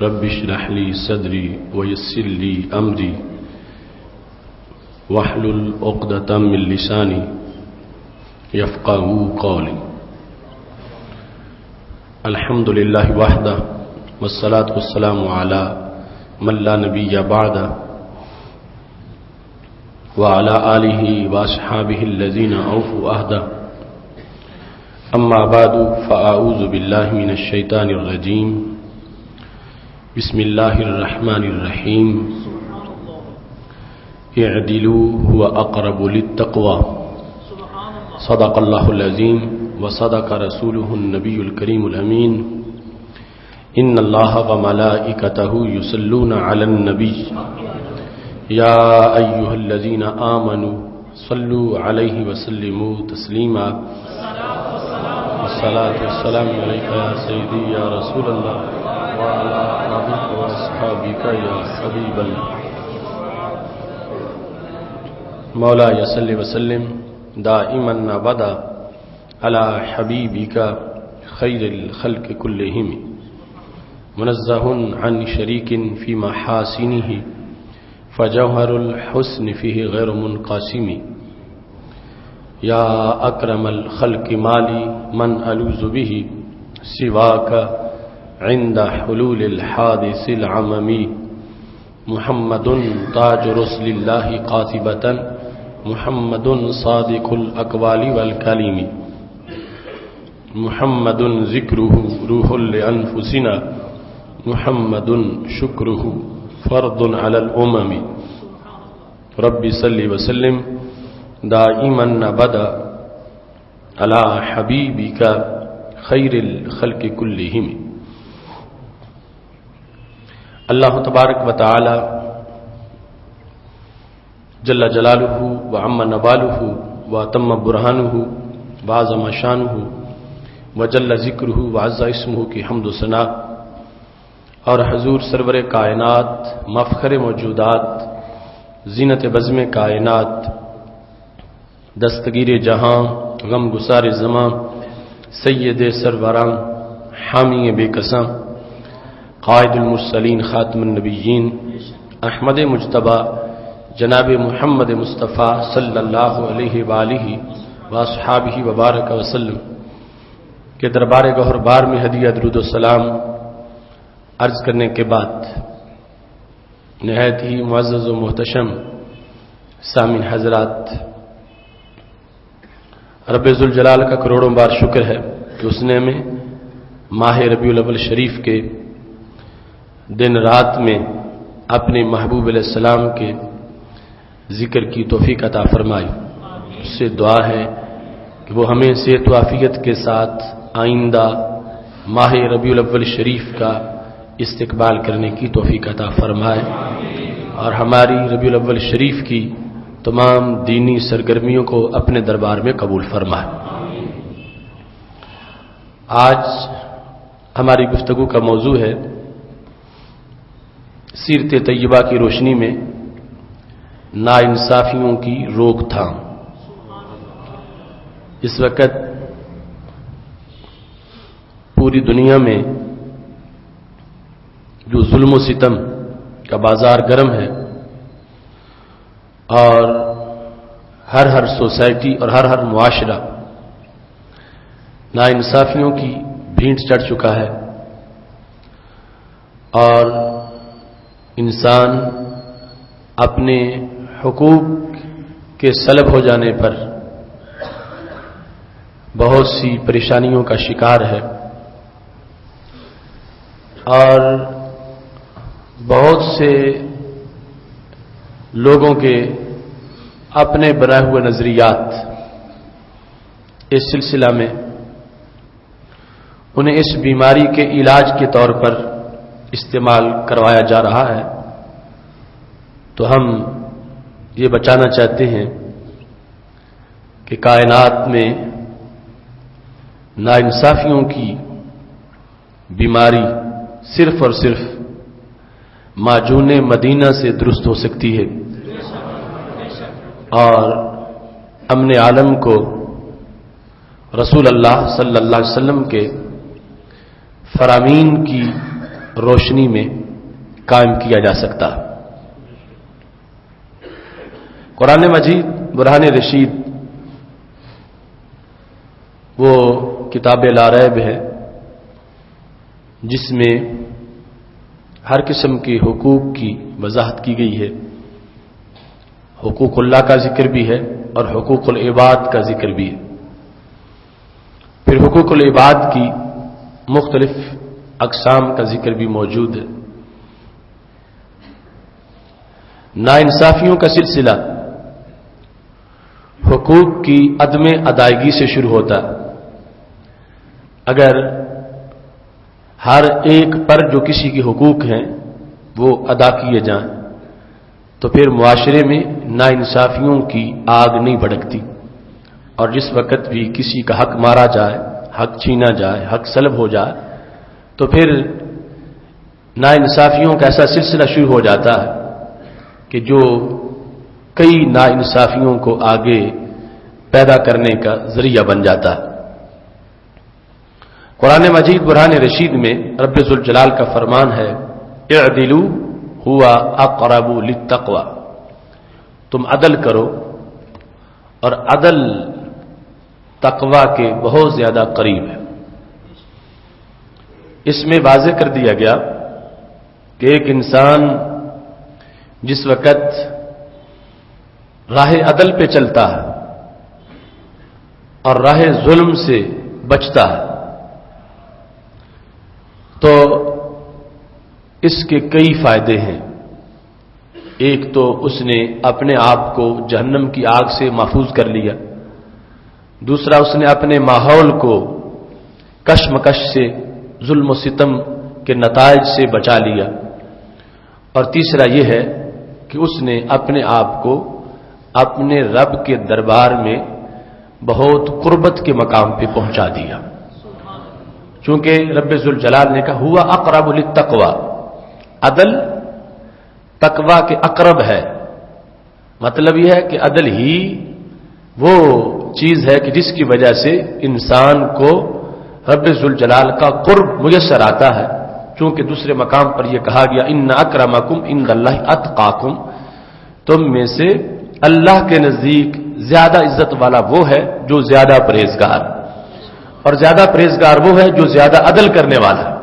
رب اشرح لي صدري ويسر لي أمري واحلل عقدة من لساني يفقهوا قولي. الحمد لله وحده والصلاة والسلام على من لا نبي بعده وعلى آله وأصحابه الذين أوفوا عهده. أما بعد فأعوذ بالله من الشيطان الرجيم. بسم الله الرحمن الرحيم. اعدلوا هو أقرب للتقوى. صدق الله العظيم وصدق رسوله النبي الكريم الأمين. إن الله وملائكته يصلون على النبي يا أيها الذين آمنوا صلوا عليه وسلموا تسليما. الصلاة والسلام عليك يا سيدي يا رسول الله وعلى آلك وأصحابك يا حبيب الله. مولاي صل وسلم دائما أبدا على حبيبك خير الخلق كلهم منزه عن شريك في محاسنه فجوهر الحسن فيه غير منقسم. يا أكرم الخلق مالي من ألوذ به سواك عند حلول الحادث العممي. محمد تاج رسل الله قاطبة محمد صادق الأقوال والكلم. محمد ذكره روح لأنفسنا محمد شكره فرض على الأمم. رب صل وسلم دائما أبدا على حبيبك خير الخلق كلهم. اللہ تبارک و تعالی جل جلالہ وعم نوالہ واتم برہانہ وعظم شانہ وجل ذکرہ وعز اسمہ کی حمد و ثنا اور حضور سرور کائنات مفخر موجودات زینت بزم کائنات دستگیر جہاں غم گسار زمان سید سروران حامی بے قسم قائد المرسلین خاتم النبیین احمد مجتبی جناب محمد مصطفیٰ صلی اللہ علیہ وآلہ واصحابہ وبارک وسلم کے دربار گہر بار میں ہدیہ درود و سلام عرض کرنے کے بعد نہایت ہی معزز و محتشم سامعین حضرات، رب ذوالجلال کا کروڑوں بار شکر ہے کہ اس نے ہمیں ماہ ربیع الاول شریف کے دن رات میں اپنے محبوب علیہ السلام کے ذکر کی توفیق عطا فرمائی. اس سے دعا ہے کہ وہ ہمیں صحت و عافیت کے ساتھ آئندہ ماہ ربیع الاول شریف کا استقبال کرنے کی توفیق عطا فرمائے اور ہماری ربیع الاول شریف کی تمام دینی سرگرمیوں کو اپنے دربار میں قبول فرمائے. آج ہماری گفتگو کا موضوع ہے سیرت طیبہ کی روشنی میں ناانصافیوں کی روک تھام. اس وقت پوری دنیا میں جو ظلم و ستم کا بازار گرم ہے اور ہر سوسائٹی اور ہر معاشرہ ناانصافیوں کی بھینٹ چڑھ چکا ہے اور انسان اپنے حقوق کے سلب ہو جانے پر بہت سی پریشانیوں کا شکار ہے اور بہت سے لوگوں کے اپنے بنائے ہوئے نظریات اس سلسلہ میں انہیں اس بیماری کے علاج کے طور پر استعمال کروایا جا رہا ہے. تو ہم یہ بچانا چاہتے ہیں کہ کائنات میں ناانصافیوں کی بیماری صرف اور صرف معجون مدینہ سے درست ہو سکتی ہے اور امن عالم کو رسول اللہ صلی اللہ علیہ وسلم کے فرامین کی روشنی میں قائم کیا جا سکتا ہے۔ قرآن مجید برہان رشید وہ کتاب لا ریب ہے جس میں ہر قسم کے حقوق کی وضاحت کی گئی ہے۔ حقوق اللہ کا ذکر بھی ہے اور حقوق العباد کا ذکر بھی ہے۔ پھر حقوق العباد کی مختلف اقسام کا ذکر بھی موجود ہے۔ ناانصافیوں کا سلسلہ حقوق کی عدم ادائیگی سے شروع ہوتا ہے۔ اگر ہر ایک پر جو کسی کے حقوق ہیں وہ ادا کیے جائیں تو پھر معاشرے میں ناانصافیوں کی آگ نہیں بھڑکتی، اور جس وقت بھی کسی کا حق مارا جائے، حق چھینا جائے، حق سلب ہو جائے تو پھر ناانصافیوں کا ایسا سلسلہ شروع ہو جاتا ہے کہ جو کئی ناانصافیوں کو آگے پیدا کرنے کا ذریعہ بن جاتا ہے۔ قرآن مجید برہان رشید میں رب ذوالجلال کا فرمان ہے، اعدلوا ہوا اقرب للتقوی، تم عدل کرو اور عدل تقوی کے بہت زیادہ قریب ہے۔ اس میں واضح کر دیا گیا کہ ایک انسان جس وقت راہ عدل پہ چلتا ہے اور راہ ظلم سے بچتا ہے تو اس کے کئی فائدے ہیں۔ ایک تو اس نے اپنے آپ کو جہنم کی آگ سے محفوظ کر لیا، دوسرا اس نے اپنے ماحول کو کشمکش سے، ظلم و ستم کے نتائج سے بچا لیا، اور تیسرا یہ ہے کہ اس نے اپنے آپ کو اپنے رب کے دربار میں بہت قربت کے مقام پہ پہنچا دیا، چونکہ رب ذوالجلال نے کہا ہوا اقرب للتقوی، عدل تقوی کے اقرب ہے۔ مطلب یہ ہے کہ عدل ہی وہ چیز ہے کہ جس کی وجہ سے انسان کو رب ذوالجلال کا قرب میسر آتا ہے، چونکہ دوسرے مقام پر یہ کہا گیا ان اکرمکم عند اللہ اتقاکم، تم میں سے اللہ کے نزدیک زیادہ عزت والا وہ ہے جو زیادہ پرہیزگار، اور زیادہ پرہیزگار وہ ہے جو زیادہ عدل کرنے والا ہے۔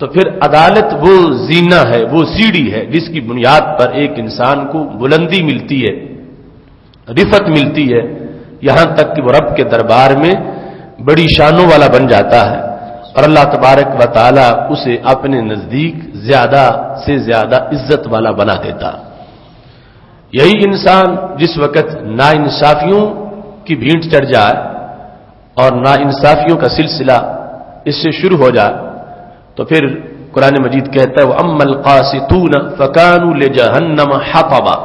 تو پھر عدالت وہ زینہ ہے، وہ سیڑھی ہے جس کی بنیاد پر ایک انسان کو بلندی ملتی ہے، رفعت ملتی ہے، یہاں تک کہ وہ رب کے دربار میں بڑی شانوں والا بن جاتا ہے، اور اللہ تبارک و تعالی اسے اپنے نزدیک زیادہ سے زیادہ عزت والا بنا دیتا۔ یہی انسان جس وقت ناانصافیوں کی بھینٹ چڑھ جائے اور ناانصافیوں کا سلسلہ اس سے شروع ہو جائے تو پھر قرآن مجید کہتا ہے وَأَمَّا الْقَاسِطُونَ فَكَانُوا لِجَهَنَّمَ حَطَبًا،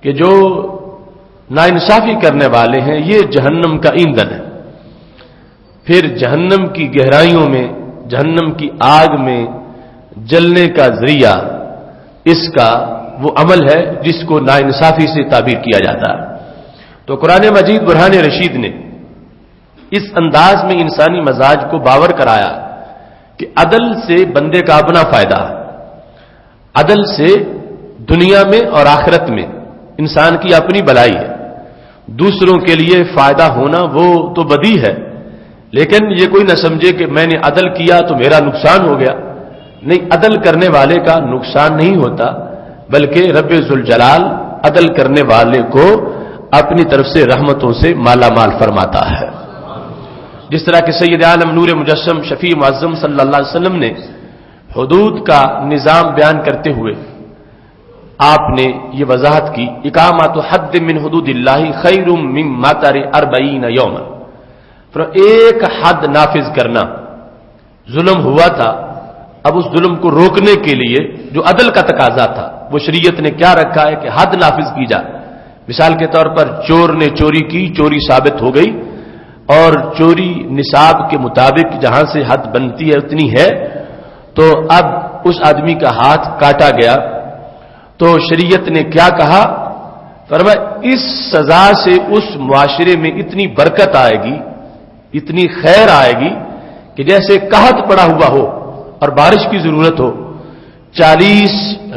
کہ جو ناانصافی کرنے والے ہیں یہ جہنم کا ایندھن ہے۔ پھر جہنم کی گہرائیوں میں، جہنم کی آگ میں جلنے کا ذریعہ اس کا وہ عمل ہے جس کو ناانصافی سے تعبیر کیا جاتا ہے۔ تو قرآن مجید برہان رشید نے اس انداز میں انسانی مزاج کو باور کرایا کہ عدل سے بندے کا اپنا فائدہ ہے، عدل سے دنیا میں اور آخرت میں انسان کی اپنی بلائی ہے، دوسروں کے لیے فائدہ ہونا وہ تو بدی ہے، لیکن یہ کوئی نہ سمجھے کہ میں نے عدل کیا تو میرا نقصان ہو گیا۔ نہیں، عدل کرنے والے کا نقصان نہیں ہوتا، بلکہ رب ذوالجلال عدل کرنے والے کو اپنی طرف سے رحمتوں سے مالا مال فرماتا ہے۔ جس طرح کہ سید عالم نور مجسم شفیع معظم صلی اللہ علیہ وسلم نے حدود کا نظام بیان کرتے ہوئے آپ نے یہ وضاحت کی اقامت حد من حدود اللہ خیر من مطر 40 یوما، ایک حد نافذ کرنا، ظلم ہوا تھا، اب اس ظلم کو روکنے کے لیے جو عدل کا تقاضا تھا وہ شریعت نے کیا رکھا ہے کہ حد نافذ کی جائے۔ مثال کے طور پر چور نے چوری کی، چوری ثابت ہو گئی اور چوری نصاب کے مطابق جہاں سے حد بنتی ہے اتنی ہے، تو اب اس آدمی کا ہاتھ کاٹا گیا، تو شریعت نے کیا کہا؟ فرمایا اس سزا سے اس معاشرے میں اتنی برکت آئے گی، اتنی خیر آئے گی کہ جیسے قحط پڑا ہوا ہو اور بارش کی ضرورت ہو، 40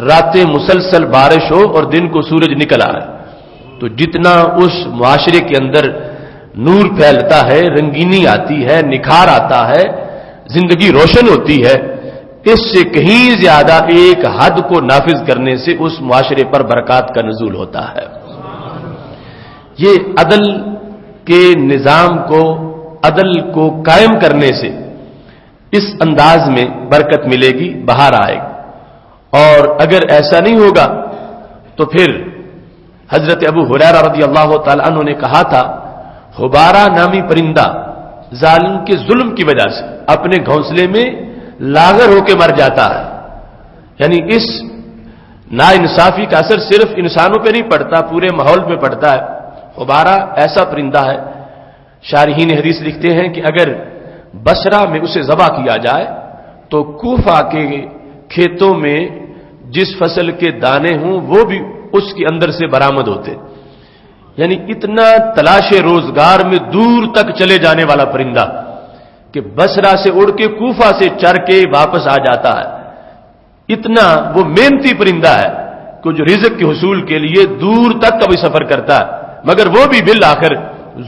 راتیں مسلسل بارش ہو اور دن کو سورج نکل آئے، تو جتنا اس معاشرے کے اندر نور پھیلتا ہے، رنگینی آتی ہے، نکھار آتا ہے، زندگی روشن ہوتی ہے، اس سے کہیں زیادہ ایک حد کو نافذ کرنے سے اس معاشرے پر برکات کا نزول ہوتا ہے۔ یہ عدل کے نظام کو، عدل کو قائم کرنے سے اس انداز میں برکت ملے گی، بہار آئے گی۔ اور اگر ایسا نہیں ہوگا تو پھر حضرت ابو ہریرہ رضی اللہ تعالی عنہ نے کہا تھا، حبارہ نامی پرندہ ظالم کے ظلم کی وجہ سے اپنے گھونسلے میں لاغر ہو کے مر جاتا ہے۔ یعنی اس ناانصافی کا اثر صرف انسانوں پہ نہیں پڑتا، پورے ماحول پہ پڑتا ہے۔ حبارہ ایسا پرندہ ہے، شارحین حدیث لکھتے ہیں کہ اگر بصرہ میں اسے ذبح کیا جائے تو کوفہ کے کھیتوں میں جس فصل کے دانے ہوں وہ بھی اس کے اندر سے برآمد ہوتے۔ یعنی اتنا تلاش روزگار میں دور تک چلے جانے والا پرندہ کہ بصرہ سے اڑ کے کوفہ سے چر کے واپس آ جاتا ہے۔ اتنا وہ محنتی پرندہ ہے کہ جو رزق کے حصول کے لیے دور تک کبھی سفر کرتا ہے، مگر وہ بھی بالآخر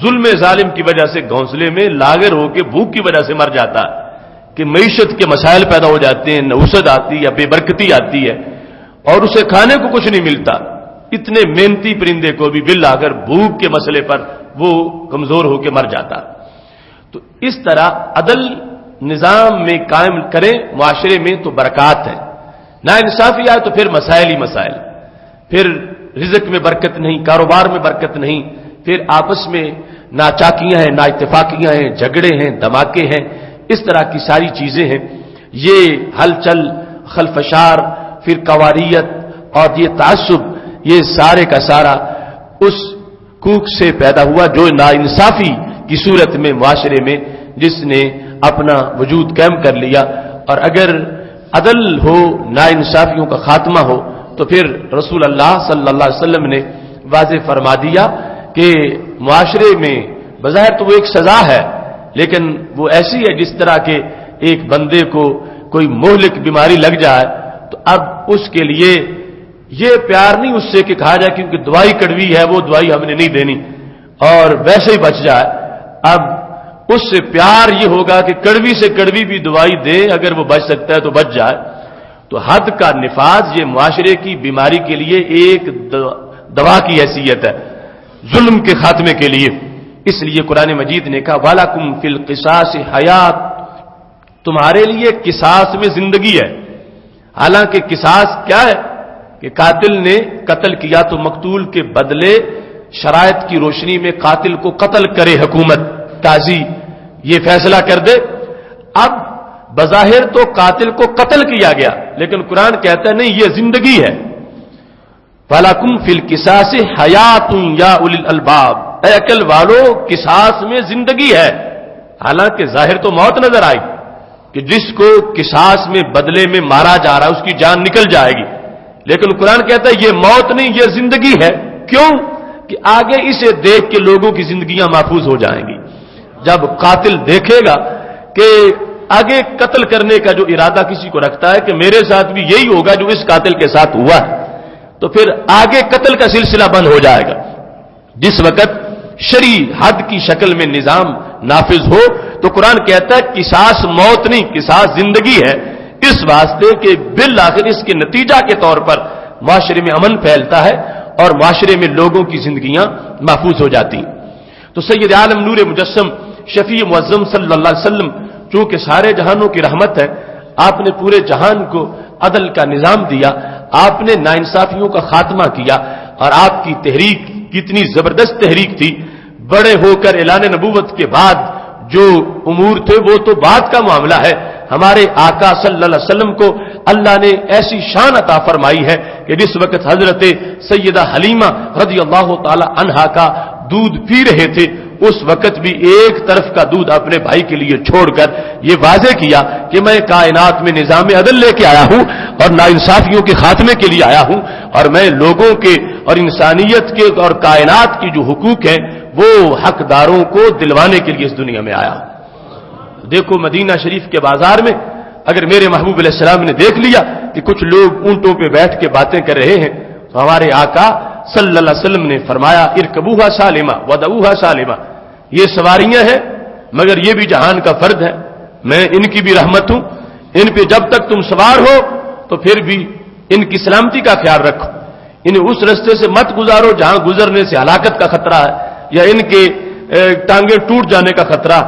ظلم ظالم کی وجہ سے گھونسلے میں لاغر ہو کے بھوک کی وجہ سے مر جاتا ہے کہ معیشت کے مسائل پیدا ہو جاتے ہیں، نوسد آتی ہے، بے برکتی آتی ہے اور اسے کھانے کو کچھ نہیں ملتا۔ اتنے محنتی پرندے کو بھی بالآخر بھوک کے مسئلے پر وہ کمزور ہو کے مر جاتا۔ تو اس طرح عدل نظام میں قائم کریں معاشرے میں تو برکات ہے، ناانصافی آئے تو پھر مسائل ہی مسائل، پھر رزق میں برکت نہیں، کاروبار میں برکت نہیں، پھر آپس میں ناچاکیاں ہیں، نا اتفاقیاں ہیں، جھگڑے ہیں، دھماکے ہیں، اس طرح کی ساری چیزیں ہیں۔ یہ ہلچل، خلفشار، پھر قواریت اور یہ تعصب، یہ سارے کا سارا اس کوک سے پیدا ہوا جو ناانصافی کی صورت میں معاشرے میں جس نے اپنا وجود قائم کر لیا۔ اور اگر عدل ہو، ناانصافیوں کا خاتمہ ہو، تو پھر رسول اللہ صلی اللہ علیہ وسلم نے واضح فرما دیا کہ معاشرے میں بظاہر تو وہ ایک سزا ہے، لیکن وہ ایسی ہے جس طرح کہ ایک بندے کو کوئی مہلک بیماری لگ جائے تو اب اس کے لیے یہ پیار نہیں اس سے کہ کہا جائے کیونکہ دوائی کڑوی ہے وہ دوائی ہم نے نہیں دینی اور ویسے ہی بچ جائے، اب اس سے پیار یہ ہوگا کہ کڑوی سے کڑوی بھی دوائی دے، اگر وہ بچ سکتا ہے تو بچ جائے۔ تو حد کا نفاذ یہ معاشرے کی بیماری کے لیے ایک دوا کی حیثیت ہے، ظلم کے خاتمے کے لیے۔ اس لیے قرآن مجید نے کہا وَلَكُمْ فِي الْقِصَاصِ حَيَاتٌ، تمہارے لیے قصاص میں زندگی ہے۔ حالانکہ قصاص کیا ہے کہ قاتل نے قتل کیا تو مقتول کے بدلے شرائط کی روشنی میں قاتل کو قتل کرے، حکومت، قاضی یہ فیصلہ کر دے۔ اب بظاہر تو قاتل کو قتل کیا گیا، لیکن قرآن کہتا ہے نہیں، یہ زندگی ہے۔ وَلَكُمْ فِي الْقِصَاصِ حَيَاتٌ يَا أُولِي الْأَلْبَابِ، اے عقل والو قصاص میں زندگی ہے۔ حالانکہ ظاہر تو موت نظر آئی کہ جس کو قصاص میں بدلے میں مارا جا رہا ہے اس کی جان نکل جائے گی، لیکن قرآن کہتا ہے یہ موت نہیں، یہ زندگی ہے۔ کیوں؟ کہ آگے اسے دیکھ کے لوگوں کی زندگیاں محفوظ ہو جائیں گی۔ جب قاتل دیکھے گا کہ آگے قتل کرنے کا جو ارادہ کسی کو رکھتا ہے کہ میرے ساتھ بھی یہی ہوگا جو اس قاتل کے ساتھ ہوا ہے، تو پھر آگے قتل کا سلسلہ بند ہو جائے گا۔ جس وقت شرعی حد کی شکل میں نظام نافذ ہو تو قرآن کہتا ہے قصاص موت نہیں، قصاص زندگی ہے، اس واسطے کہ بالآخر اس کے نتیجہ کے طور پر معاشرے میں امن پھیلتا ہے اور معاشرے میں لوگوں کی زندگیاں محفوظ ہو جاتی ہیں۔ تو سید عالم نور مجسم شفیع معظم صلی اللہ علیہ وسلم چونکہ سارے جہانوں کی رحمت ہے، آپ نے پورے جہان کو عدل کا نظام دیا، آپ نے ناانصافیوں کا خاتمہ کیا، اور آپ کی تحریک کتنی زبردست تحریک تھی۔ بڑے ہو کر اعلان نبوت کے بعد جو امور تھے وہ تو بعد کا معاملہ ہے، ہمارے آقا صلی اللہ علیہ وسلم کو اللہ نے ایسی شان عطا فرمائی ہے کہ جس وقت حضرت سیدہ حلیمہ رضی اللہ تعالی عنہا کا دودھ پی رہے تھے، اس وقت بھی ایک طرف کا دودھ اپنے بھائی کے لیے چھوڑ کر یہ واضح کیا کہ میں کائنات میں نظام عدل لے کے آیا ہوں اور ناانصافیوں کے خاتمے کے لیے آیا ہوں، اور میں لوگوں کے اور انسانیت کے اور کائنات کی جو حقوق ہیں وہ حقداروں کو دلوانے کے لیے اس دنیا میں آیا ہوں۔ دیکھو مدینہ شریف کے بازار میں اگر میرے محبوب علیہ السلام نے دیکھ لیا کہ کچھ لوگ اونٹوں پہ بیٹھ کے باتیں کر رہے ہیں تو ہمارے آقا صلی اللہ علیہ وسلم نے فرمایا ارکبوہا سالمہ ودعوہا سالمہ، یہ سواریاں ہیں مگر یہ بھی جہان کا فرد ہے، میں ان کی بھی رحمت ہوں، ان پہ جب تک تم سوار ہو تو پھر بھی ان کی سلامتی کا خیال رکھو، انہیں اس رستے سے مت گزارو جہاں گزرنے سے ہلاکت کا خطرہ ہے یا ان کے ٹانگیں ٹوٹ جانے کا خطرہ،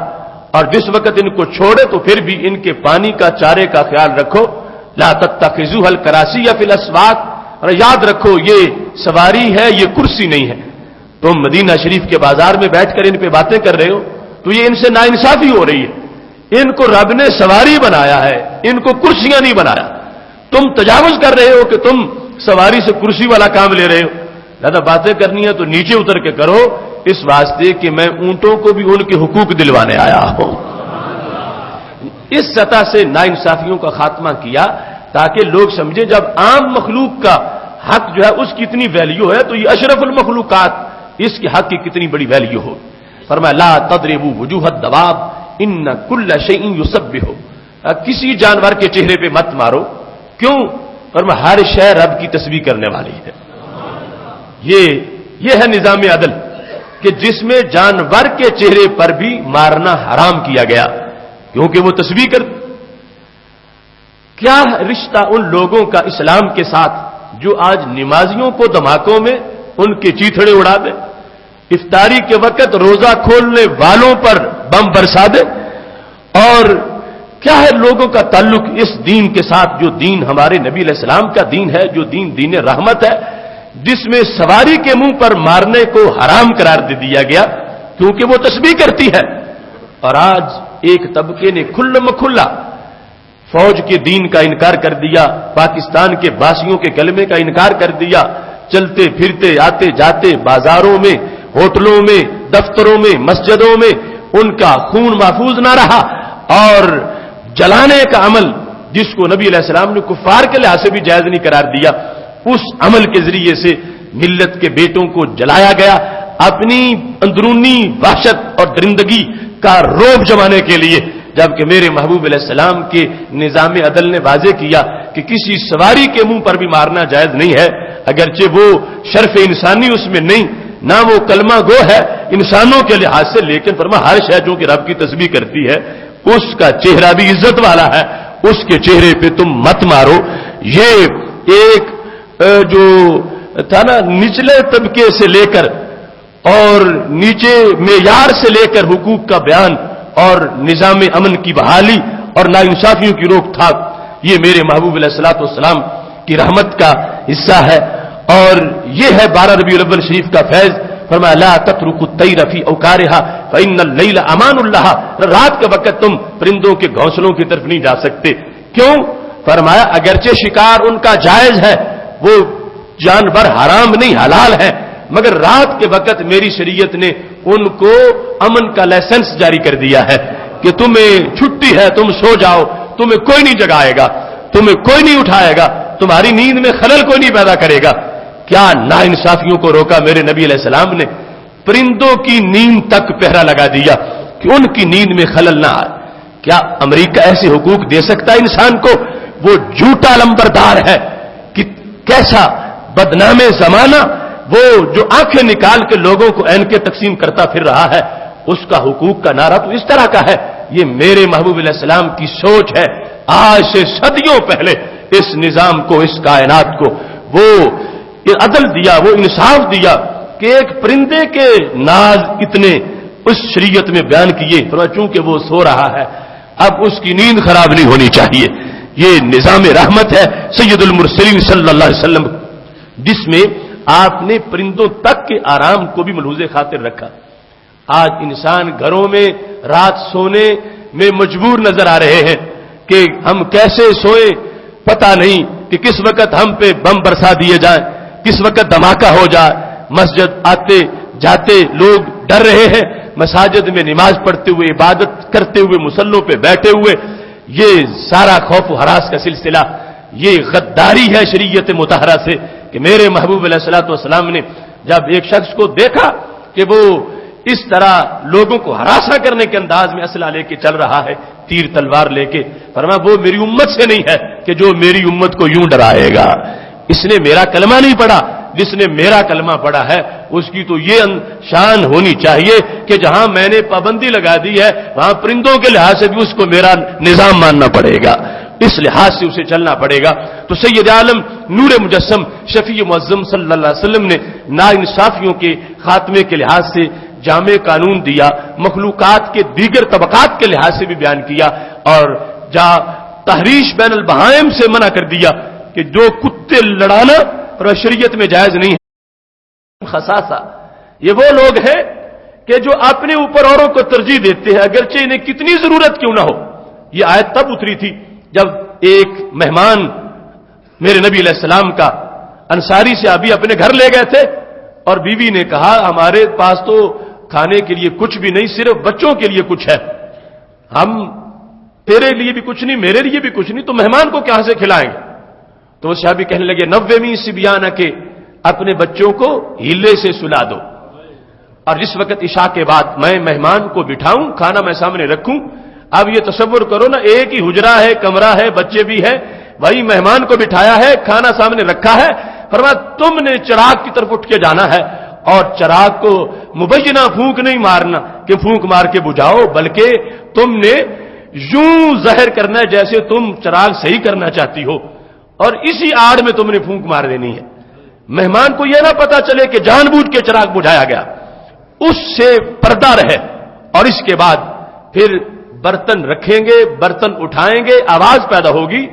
اور جس وقت ان کو چھوڑے تو پھر بھی ان کے پانی کا چارے کا خیال رکھو، لا تتخذوها الکراسی فی الاسواق، اور یاد رکھو یہ سواری ہے، یہ کرسی نہیں ہے، تم مدینہ شریف کے بازار میں بیٹھ کر ان پہ باتیں کر رہے ہو تو یہ ان سے ناانصافی ہو رہی ہے، ان کو رب نے سواری بنایا ہے، ان کو کرسیاں نہیں بنایا، تم تجاوز کر رہے ہو کہ تم سواری سے کرسی والا کام لے رہے ہو، لہذا باتیں کرنی ہے تو نیچے اتر کے کرو، اس واسطے کہ میں اونٹوں کو بھی ان کے حقوق دلوانے آیا ہوں۔ اس سطح سے ناانصافیوں کا خاتمہ کیا تاکہ لوگ سمجھے جب عام مخلوق کا حق جو ہے اس کی اتنی ویلیو ہے تو یہ اشرف المخلوقات اس کے حق کی کتنی بڑی ویلیو ہو۔ فرمایا لا تضربوا وجوه الدواب ان كل شيء يسبح، کسی جانور کے چہرے پہ مت مارو، کیوں؟ فرمایا ہر شے رب کی تسبیح کرنے والی ہے۔ یہ ہے نظام عدل کہ جس میں جانور کے چہرے پر بھی مارنا حرام کیا گیا کیونکہ وہ تسبیح کر۔ کیا رشتہ ان لوگوں کا اسلام کے ساتھ جو آج نمازیوں کو دھماکوں میں ان کے چیتھڑے اڑا دے، افطاری کے وقت روزہ کھولنے والوں پر بم برسا دے، اور کیا ہے لوگوں کا تعلق اس دین کے ساتھ جو دین ہمارے نبی علیہ السلام کا دین ہے، جو دین رحمت ہے، جس میں سواری کے منہ پر مارنے کو حرام قرار دے دیا گیا کیونکہ وہ تسبیح کرتی ہے۔ اور آج ایک طبقے نے کھلم کھلا فوج کے دین کا انکار کر دیا، پاکستان کے باسیوں کے کلمے کا انکار کر دیا، چلتے پھرتے آتے جاتے بازاروں میں، ہوٹلوں میں، دفتروں میں، مسجدوں میں ان کا خون محفوظ نہ رہا، اور جلانے کا عمل جس کو نبی علیہ السلام نے کفار کے لحاظ سے بھی جائز نہیں قرار دیا، اس عمل کے ذریعے سے ملت کے بیٹوں کو جلایا گیا اپنی اندرونی وحشت اور درندگی کا روب جمانے کے لیے، جبکہ میرے محبوب علیہ السلام کے نظام عدل نے واضح کیا کہ کسی سواری کے منہ پر بھی مارنا جائز نہیں ہے، اگرچہ وہ شرف انسانی اس میں نہیں، نہ وہ کلمہ گو ہے انسانوں کے لحاظ سے، لیکن فرمایا ہر شے جو کہ رب کی تسبیح کرتی ہے اس کا چہرہ بھی عزت والا ہے، اس کے چہرے پہ تم مت مارو۔ یہ ایک جو تھا نا نچلے طبقے سے لے کر اور نیچے معیار سے لے کر حقوق کا بیان اور نظام امن کی بحالی اور ناانصافیوں کی روک تھام، یہ میرے محبوب علیہ الصلوۃ والسلام کی رحمت کا حصہ ہے، اور یہ ہے 12 ربیع الاول شریف کا فیض۔ فرمایا لا تتركوا الطير في اوكارها فان الليل امان لها، رات کے وقت تم پرندوں کے گھونسلوں کی طرف نہیں جا سکتے، کیوں؟ فرمایا اگرچہ شکار ان کا جائز ہے، وہ جانور حرام نہیں حلال ہے، مگر رات کے وقت میری شریعت نے ان کو امن کا لائسنس جاری کر دیا ہے کہ تمہیں چھٹی ہے، تم سو جاؤ، تمہیں کوئی نہیں جگائے گا، تمہیں کوئی نہیں اٹھائے گا، تمہاری نیند میں خلل کوئی نہیں پیدا کرے گا۔ کیا ناانصافیوں کو روکا میرے نبی علیہ السلام نے، پرندوں کی نیند تک پہرا لگا دیا کہ ان کی نیند میں خلل نہ آئے۔ کیا امریکہ ایسے حقوق دے سکتا ہے انسان کو؟ وہ جھوٹا لمبردار ہے کہ کیسا بدنام زمانہ، وہ جو آنکھیں نکال کے لوگوں کو اینکیں تقسیم کرتا پھر رہا ہے، اس کا حقوق کا نعرہ تو اس طرح کا ہے۔ یہ میرے محبوب علیہ السلام کی سوچ ہے، آج سے صدیوں پہلے اس نظام کو، اس کائنات کو وہ عدل دیا، وہ انصاف دیا کہ ایک پرندے کے ناز اتنے اس شریعت میں بیان کیے، چونکہ وہ سو رہا ہے اب اس کی نیند خراب نہیں ہونی چاہیے۔ یہ نظام رحمت ہے سید المرسلین صلی اللہ علیہ وسلم، جس میں آپ نے پرندوں تک کے آرام کو بھی ملحوظ خاطر رکھا۔ آج انسان گھروں میں رات سونے میں مجبور نظر آ رہے ہیں کہ ہم کیسے سوئیں، پتہ نہیں کہ کس وقت ہم پہ بم برسا دیے جائیں، کس وقت دھماکہ ہو جائے۔ مسجد آتے جاتے لوگ ڈر رہے ہیں، مساجد میں نماز پڑھتے ہوئے، عبادت کرتے ہوئے، مصلوں پہ بیٹھے ہوئے، یہ سارا خوف و ہراس کا سلسلہ، یہ غداری ہے شریعت مطہرہ سے کہ میرے محبوب علیہ الصلوۃ والسلام نے جب ایک شخص کو دیکھا کہ وہ اس طرح لوگوں کو ہراساں کرنے کے انداز میں اسلحہ لے کے چل رہا ہے، تیر تلوار لے کے، فرمایا وہ میری امت سے نہیں ہے کہ جو میری امت کو یوں ڈرائے گا، اس نے میرا کلمہ نہیں پڑھا، جس نے میرا کلمہ پڑھا ہے اس کی تو یہ شان ہونی چاہیے کہ جہاں میں نے پابندی لگا دی ہے وہاں پرندوں کے لحاظ سے بھی اس کو میرا نظام ماننا پڑے گا، اس لحاظ سے اسے چلنا پڑے گا۔ تو سید عالم نور مجسم شفیع معظم صلی اللہ علیہ وسلم نے ناانصافیوں کے خاتمے کے لحاظ سے جامع قانون دیا، مخلوقات کے دیگر طبقات کے لحاظ سے بھی بیان کیا، اور جہاں تحریش بین البہائم سے منع کر دیا کہ جو کتے لڑانا اور شریعت میں جائز نہیں ہے۔ خصاصہ یہ وہ لوگ ہیں کہ جو اپنے اوپر اوروں کو ترجیح دیتے ہیں اگرچہ انہیں کتنی ضرورت کیوں نہ ہو۔ یہ آیت تب اتری تھی جب ایک مہمان میرے نبی علیہ السلام کا انصاری سے ابھی اپنے گھر لے گئے تھے، اور بیوی نے کہا ہمارے پاس تو کھانے کے لیے کچھ بھی نہیں، صرف بچوں کے لیے کچھ ہے، ہم تیرے لیے بھی کچھ نہیں میرے لیے بھی کچھ نہیں، تو مہمان کو کہاں سے کھلائیں گے؟ تو وہ صحابی کہنے لگے 90 سبیانہ کے اپنے بچوں کو ہیلے سے سلا دو، اور جس وقت عشاء کے بعد میں مہمان کو بٹھاؤں کھانا میں سامنے رکھوں، اب یہ تصور کرو نا، ایک ہی حجرہ ہے، کمرہ ہے، بچے بھی ہے، وہی مہمان کو بٹھایا ہے، کھانا سامنے رکھا ہے، فرمایا تم نے چراغ کی طرف اٹھ کے جانا ہے، اور چراغ کو مبینہ پھونک نہیں مارنا کہ پھونک مار کے بجھاؤ، بلکہ تم نے یوں ظاہر کرنا ہے جیسے تم چراغ صحیح کرنا چاہتی ہو، اور اسی آڑ میں تم نے پھونک مار دینی ہے، مہمان کو یہ نہ پتا چلے کہ جان بوجھ کے چراغ بجھایا گیا، اس سے پردہ رہے، اور اس کے بعد پھر برتن رکھیں گے، برتن اٹھائیں گے، آواز پیدا ہوگی،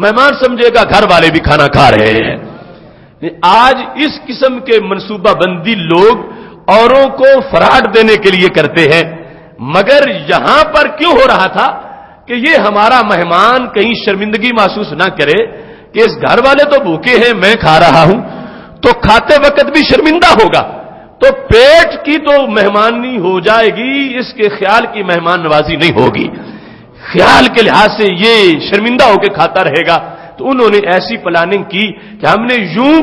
مہمان سمجھے گا گھر والے بھی کھانا کھا رہے ہیں۔ آج اس قسم کے منصوبہ بندی لوگ اوروں کو فراڈ دینے کے لیے کرتے ہیں، مگر یہاں پر کیوں ہو رہا تھا کہ یہ ہمارا مہمان کہیں شرمندگی محسوس نہ کرے کہ اس گھر والے تو بھوکے ہیں میں کھا رہا ہوں، تو کھاتے وقت بھی شرمندہ ہوگا، تو پیٹ کی تو مہمانی ہو جائے گی، اس کے خیال کی مہمان نوازی نہیں ہوگی، خیال کے لحاظ سے یہ شرمندہ ہو کے کھاتا رہے گا۔ تو انہوں نے ایسی پلاننگ کی کہ ہم نے یوں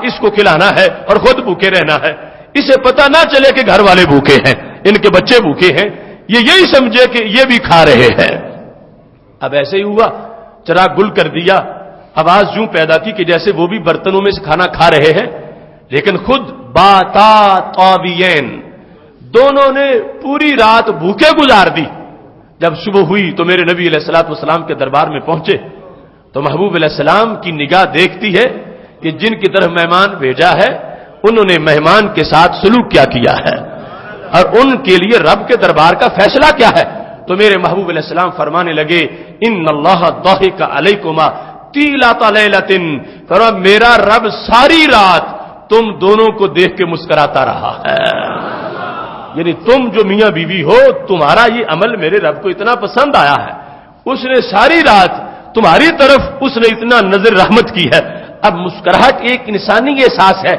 اس کو کھلانا ہے اور خود بھوکے رہنا ہے، اسے پتہ نہ چلے کہ گھر والے بھوکے ہیں، ان کے بچے بھوکے ہیں، یہ یہی سمجھے کہ یہ بھی کھا رہے ہیں۔ اب ایسے ہی ہوا، چراغ گل کر دیا، آواز یوں پیدا کی کہ جیسے وہ بھی برتنوں میں سے کھانا کھا رہے ہیں، لیکن خود باتا طاویین، دونوں نے پوری رات بھوکے گزار دی۔ جب صبح ہوئی تو میرے نبی علیہ الصلوۃ والسلام کے دربار میں پہنچے تو محبوب علیہ السلام کی نگاہ دیکھتی ہے کہ جن کی طرف مہمان بھیجا ہے انہوں نے مہمان کے ساتھ سلوک کیا ہے، اور ان کے لیے رب کے دربار کا فیصلہ کیا ہے۔ تو میرے محبوب علیہ السلام فرمانے لگے ان اللہ ضحک علیکما طیلۃ لیلۃ، فرمایا میرا رب ساری رات تم دونوں کو دیکھ کے مسکراتا رہا ہے، یعنی تم جو میاں بیوی ہو تمہارا یہ عمل میرے رب کو اتنا پسند آیا ہے، اس نے ساری رات تمہاری طرف اس نے اتنا نظر رحمت کی ہے۔ اب مسکراہٹ ایک انسانی احساس ہے،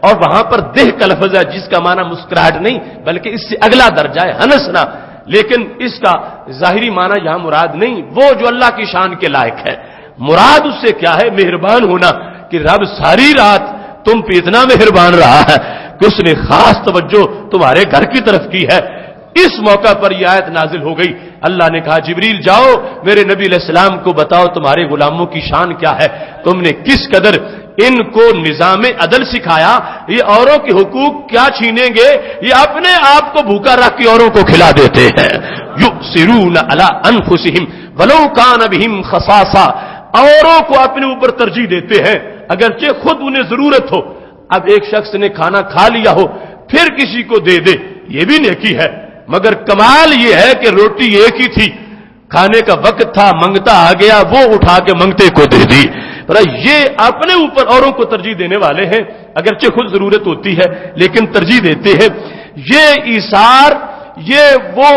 اور وہاں پر دہ کا لفظ ہے جس کا معنی مسکراہٹ نہیں بلکہ اس سے اگلا درجہ ہے ہنسنا، لیکن اس کا ظاہری معنی یہاں مراد نہیں، وہ جو اللہ کی شان کے لائق ہے، مراد اس سے کیا ہے؟ مہربان ہونا، کہ رب ساری رات تم پہ اتنا مہربان رہا ہے کہ اس نے خاص توجہ تمہارے گھر کی طرف کی ہے۔ اس موقع پر یہ آیت نازل ہو گئی، اللہ نے کہا جبریل جاؤ میرے نبی علیہ السلام کو بتاؤ تمہارے غلاموں کی شان کیا ہے، تم نے کس قدر ان کو نظام عدل سکھایا، یہ اوروں کے حقوق کیا چھینیں گے، یہ اپنے آپ کو بھوکا رکھ کے اوروں کو کھلا دیتے ہیں، یؤثرون علی انفسہم ولو کان بہم خصاصہ، اوروں کو اپنے اوپر ترجیح دیتے ہیں اگرچہ خود انہیں ضرورت ہو۔ اب ایک شخص نے کھانا کھا لیا ہو پھر کسی کو دے دے، یہ بھی نیکی ہے، مگر کمال یہ ہے کہ روٹی ایک ہی تھی، کھانے کا وقت تھا، منگتا آ گیا، وہ اٹھا کے منگتے کو دے دی، پر یہ اپنے اوپر اوروں کو ترجیح دینے والے ہیں، اگرچہ خود ضرورت ہوتی ہے لیکن ترجیح دیتے ہیں۔ یہ ایثار، یہ وہ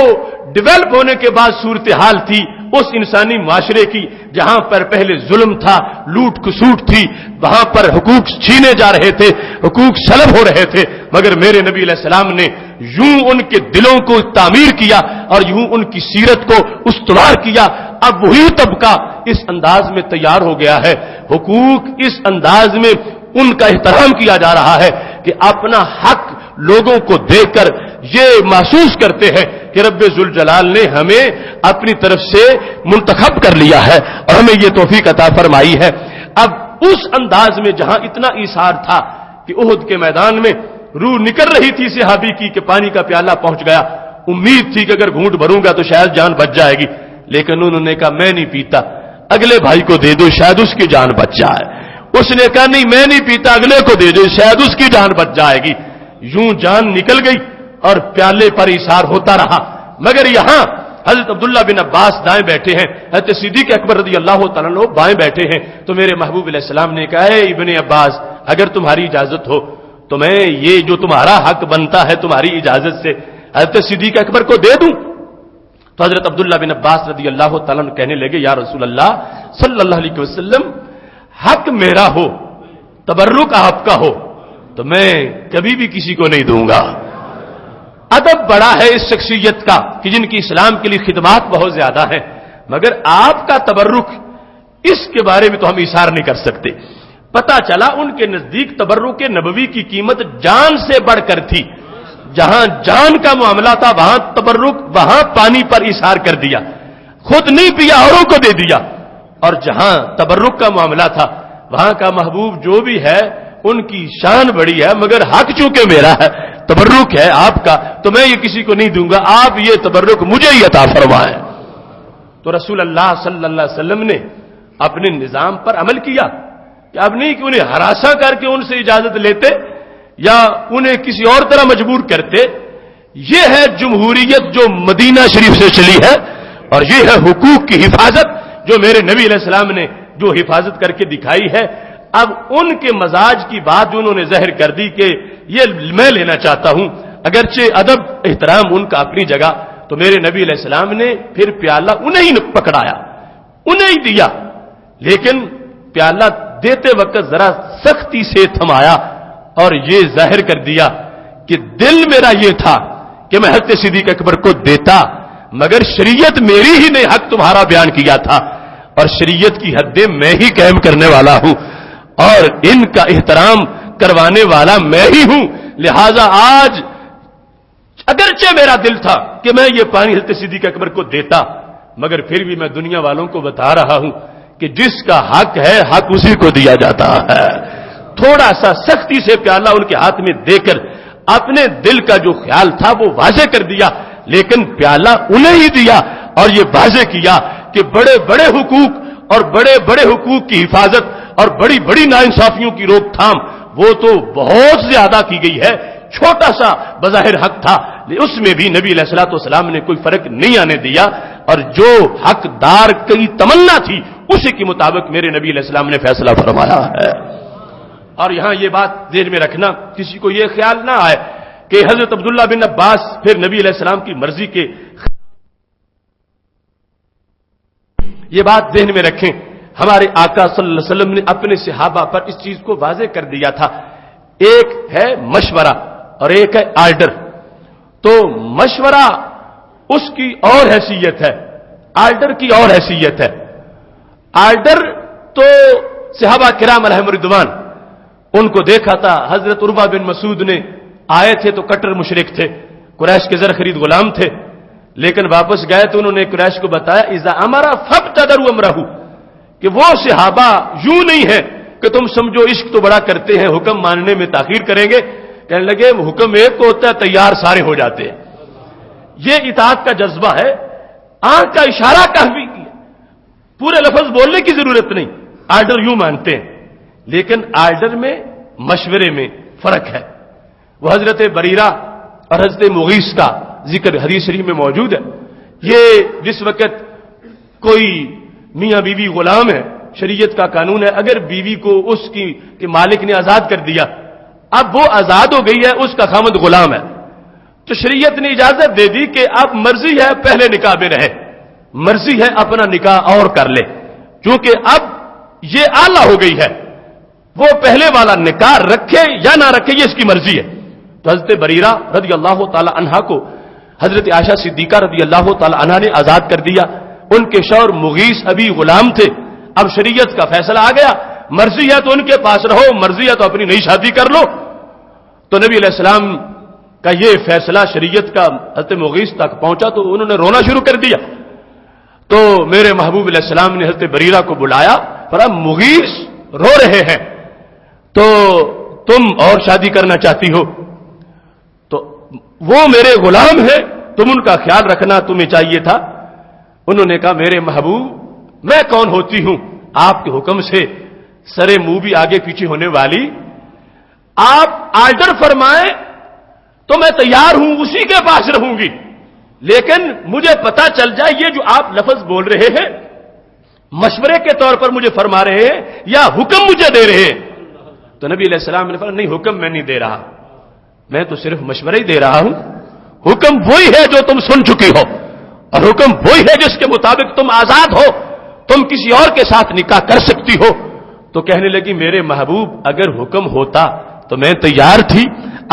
ڈیولپ ہونے کے بعد صورتحال تھی اس انسانی معاشرے کی جہاں پر پہلے ظلم تھا، لوٹ کسوٹ تھی، وہاں پر حقوق چھینے جا رہے تھے، حقوق سلب ہو رہے تھے، مگر میرے نبی علیہ السلام نے یوں ان کے دلوں کو تعمیر کیا اور یوں ان کی سیرت کو استوار کیا۔ اب وہی طبقہ اس انداز میں تیار ہو گیا ہے، حقوق اس انداز میں ان کا احترام کیا جا رہا ہے کہ اپنا حق لوگوں کو دے کر یہ محسوس کرتے ہیں کہ رب ذوالجلال نے ہمیں اپنی طرف سے منتخب کر لیا ہے اور ہمیں یہ توفیق عطا فرمائی ہے۔ اب اس انداز میں جہاں اتنا ایثار تھا کہ احد کے میدان میں روح نکل رہی تھی صحابی کی کہ پانی کا پیالہ پہنچ گیا، امید تھی کہ اگر گھونٹ بھروں گا تو شاید جان بچ جائے گی، لیکن انہوں نے کہا میں نہیں پیتا، اگلے بھائی کو دے دو شاید اس کی جان بچ جائے۔ اس نے کہا نہیں میں نہیں پیتا، اگلے کو دے دو شاید اس کی جان بچ جائے گی۔ یوں جان نکل گئی اور پیالے پر ایثار ہوتا رہا، مگر یہاں حضرت عبداللہ بن عباس دائیں بیٹھے ہیں، حضرت صدیق اکبر رضی اللہ تعالیٰ عنہ بائیں بیٹھے ہیں، تو میرے محبوب علیہ السلام نے کہا اے ابن عباس اگر تمہاری اجازت ہو تو میں یہ جو تمہارا حق بنتا ہے تمہاری اجازت سے حضرت صدیق اکبر کو دے دوں؟ تو حضرت عبداللہ بن عباس رضی اللہ تعالیٰ عنہ کہنے لگے یا رسول اللہ صلی اللہ علیہ وسلم، حق میرا ہو تبرک آپ کا ہو تو میں کبھی بھی کسی کو نہیں دوں گا۔ ادب بڑا ہے اس شخصیت کا کہ جن کی اسلام کے لیے خدمات بہت زیادہ ہیں، مگر آپ کا تبرک اس کے بارے میں تو ہم اظہار نہیں کر سکتے۔ پتا چلا ان کے نزدیک تبرک نبوی کی قیمت جان سے بڑھ کر تھی، جہاں جان کا معاملہ تھا وہاں تبرک، وہاں پانی پر اظہار کر دیا، خود نہیں پیا اوروں کو دے دیا، اور جہاں تبرک کا معاملہ تھا وہاں کا محبوب جو بھی ہے ان کی شان بڑی ہے، مگر حق چونکہ میرا ہے، تبرک ہے آپ کا، تو میں یہ کسی کو نہیں دوں گا، آپ یہ تبرک مجھے ہی عطا فرمائیں۔ تو رسول اللہ صلی اللہ علیہ وسلم نے اپنے نظام پر عمل کیا کہ اب نہیں کہ انہیں ہراساں کر کے ان سے اجازت لیتے یا انہیں کسی اور طرح مجبور کرتے۔ یہ ہے جمہوریت جو مدینہ شریف سے چلی ہے، اور یہ ہے حقوق کی حفاظت جو میرے نبی علیہ السلام نے جو حفاظت کر کے دکھائی ہے۔ اب ان کے مزاج کی بات انہوں نے ظاہر کر دی کہ یہ میں لینا چاہتا ہوں، اگرچہ ادب احترام ان کا اپنی جگہ، تو میرے نبی علیہ السلام نے پھر پیالہ انہیں ہی پکڑایا، انہیں ہی دیا، لیکن پیالہ دیتے وقت ذرا سختی سے تھمایا اور یہ ظاہر کر دیا کہ دل میرا یہ تھا کہ میں حضرت صدیق اکبر کو دیتا، مگر شریعت میری ہی نے حق تمہارا بیان کیا تھا اور شریعت کی حدیں میں ہی قائم کرنے والا ہوں اور ان کا احترام کروانے والا میں ہی ہوں، لہذا آج اگرچہ میرا دل تھا کہ میں یہ پانی حضرت صدیق اکبر کو دیتا، مگر پھر بھی میں دنیا والوں کو بتا رہا ہوں کہ جس کا حق ہے حق اسی کو دیا جاتا ہے۔ تھوڑا سا سختی سے پیالہ ان کے ہاتھ میں دے کر اپنے دل کا جو خیال تھا وہ واضح کر دیا، لیکن پیالہ انہیں ہی دیا اور یہ واضح کیا کہ بڑے بڑے حقوق اور بڑے بڑے حقوق کی حفاظت اور بڑی بڑی ناانصافیوں کی روک تھام وہ تو بہت زیادہ کی گئی ہے، چھوٹا سا بظاہر حق تھا اس میں بھی نبی علیہ الصلوۃ والسلام نے کوئی فرق نہیں آنے دیا، اور جو حقدار کی تمنا تھی اسی کے مطابق میرے نبی علیہ السلام نے فیصلہ فرمایا ہے۔ اور یہاں یہ بات ذہن میں رکھنا، کسی کو یہ خیال نہ آئے کہ حضرت عبداللہ بن عباس پھر نبی علیہ السلام کی مرضی کے، یہ بات ذہن میں رکھیں، ہمارے آقا صلی اللہ علیہ وسلم نے اپنے صحابہ پر اس چیز کو واضح کر دیا تھا، ایک ہے مشورہ اور ایک ہے آرڈر۔ تو مشورہ اس کی اور حیثیت ہے، آرڈر کی اور حیثیت ہے۔ آرڈر تو صحابہ کرام علیہم رضوان ان کو دیکھا تھا، حضرت عروہ بن مسعود نے آئے تھے تو کٹر مشرک تھے، قریش کے زر خرید غلام تھے، لیکن واپس گئے تو انہوں نے قریش کو بتایا اذا امرا فابتدروا امرہ، کہ وہ صحابہ یوں نہیں ہے کہ تم سمجھو عشق تو بڑا کرتے ہیں حکم ماننے میں تاخیر کریں گے، کہنے لگے حکم ایک کو ہوتا ہے تیار سارے ہو جاتے ہیں، یہ اطاعت کا جذبہ ہے، آنکھ کا اشارہ کافی ہے، پورے لفظ بولنے کی ضرورت نہیں، آرڈر یوں مانتے ہیں، لیکن آرڈر میں مشورے میں فرق ہے۔ وہ حضرت بریرہ اور حضرت مغیث کا ذکر حدیث شریف میں موجود ہے، یہ جس وقت کوئی میاں بیوی غلام ہے، شریعت کا قانون ہے اگر بیوی کو اس کی کہ مالک نے آزاد کر دیا، اب وہ آزاد ہو گئی ہے، اس کا خامد غلام ہے، تو شریعت نے اجازت دے دی کہ اب مرضی ہے پہلے نکاح میں رہے، مرضی ہے اپنا نکاح اور کر لے، کیونکہ اب یہ اعلیٰ ہو گئی ہے، وہ پہلے والا نکاح رکھے یا نہ رکھے یہ اس کی مرضی ہے۔ تو حضرت بریرہ رضی اللہ تعالی عنہا کو حضرت عائشہ صدیقہ رضی اللہ تعالی عنہا نے آزاد کر دیا، ان کے شوہر مغیث ابھی غلام تھے، اب شریعت کا فیصلہ آ گیا، مرضی ہے تو ان کے پاس رہو، مرضی ہے تو اپنی نئی شادی کر لو۔ تو نبی علیہ السلام کا یہ فیصلہ شریعت کا حضرت مغیث تک پہنچا تو انہوں نے رونا شروع کر دیا. تو میرے محبوب علیہ السلام نے حضرت بریرہ کو بلایا، فرمایا مغیث رو رہے ہیں تو تم اور شادی کرنا چاہتی ہو؟ تو وہ میرے غلام ہیں، تم ان کا خیال رکھنا تمہیں چاہیے تھا. انہوں نے کہا میرے محبوب میں کون ہوتی ہوں آپ کے حکم سے سرے منہ بھی آگے پیچھے ہونے والی، آپ آرڈر فرمائیں تو میں تیار ہوں، اسی کے پاس رہوں گی، لیکن مجھے پتا چل جائے یہ جو آپ لفظ بول رہے ہیں مشورے کے طور پر مجھے فرما رہے ہیں یا حکم مجھے دے رہے ہیں. تو نبی علیہ السلام نے فرمایا نہیں، حکم میں نہیں دے رہا، میں تو صرف مشورہ ہی دے رہا ہوں. حکم وہی ہے جو تم سن چکی ہو، اور حکم وہی ہے جس کے مطابق تم آزاد ہو، تم کسی اور کے ساتھ نکاح کر سکتی ہو. تو کہنے لگی میرے محبوب اگر حکم ہوتا تو میں تیار تھی،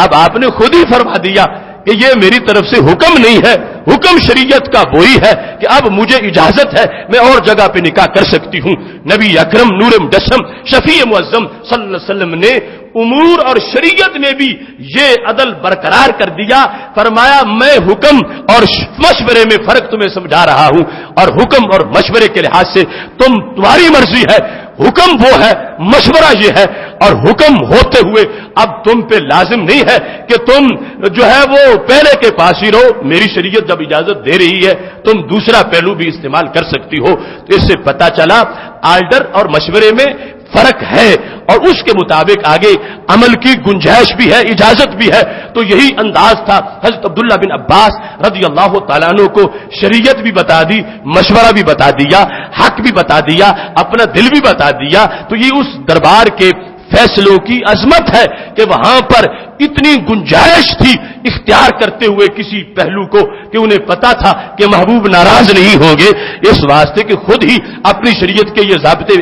اب آپ نے خود ہی فرما دیا کہ یہ میری طرف سے حکم نہیں ہے، حکم شریعت کا وہی ہے کہ اب مجھے اجازت ہے میں اور جگہ پہ نکاح کر سکتی ہوں. نبی اکرم نور مجسم شفیع معظم صلی اللہ علیہ وسلم نے امور اور شریعت میں بھی یہ عدل برقرار کر دیا. فرمایا میں حکم اور مشورے میں فرق تمہیں سمجھا رہا ہوں، اور حکم اور مشورے کے لحاظ سے تمہاری مرضی ہے، حکم وہ ہے، مشورہ یہ ہے. اور حکم ہوتے ہوئے اب تم پہ لازم نہیں ہے کہ تم جو ہے وہ پہلے کے پاس ہی رہو، میری شریعت جب اجازت دے رہی ہے تم دوسرا پہلو بھی استعمال کر سکتی ہو. تو اس سے پتا چلا آرڈر اور مشورے میں فرق ہے، اور اس کے مطابق آگے عمل کی گنجائش بھی ہے، اجازت بھی ہے. تو یہی انداز تھا حضرت عبداللہ بن عباس رضی اللہ تعالیٰ عنہ کو، شریعت بھی بتا دی، مشورہ بھی بتا دیا، حق بھی بتا دیا، اپنا دل بھی بتا دیا. تو یہ اس دربار کے فیصلوں کی عظمت ہے کہ وہاں پر اتنی گنجائش تھی اختیار کرتے ہوئے کسی پہلو کو کہ انہیں پتا تھا کہ محبوب ناراض نہیں ہوں گے، اس واسطے کہ خود ہی اپنی شریعت کے یہ ضابطے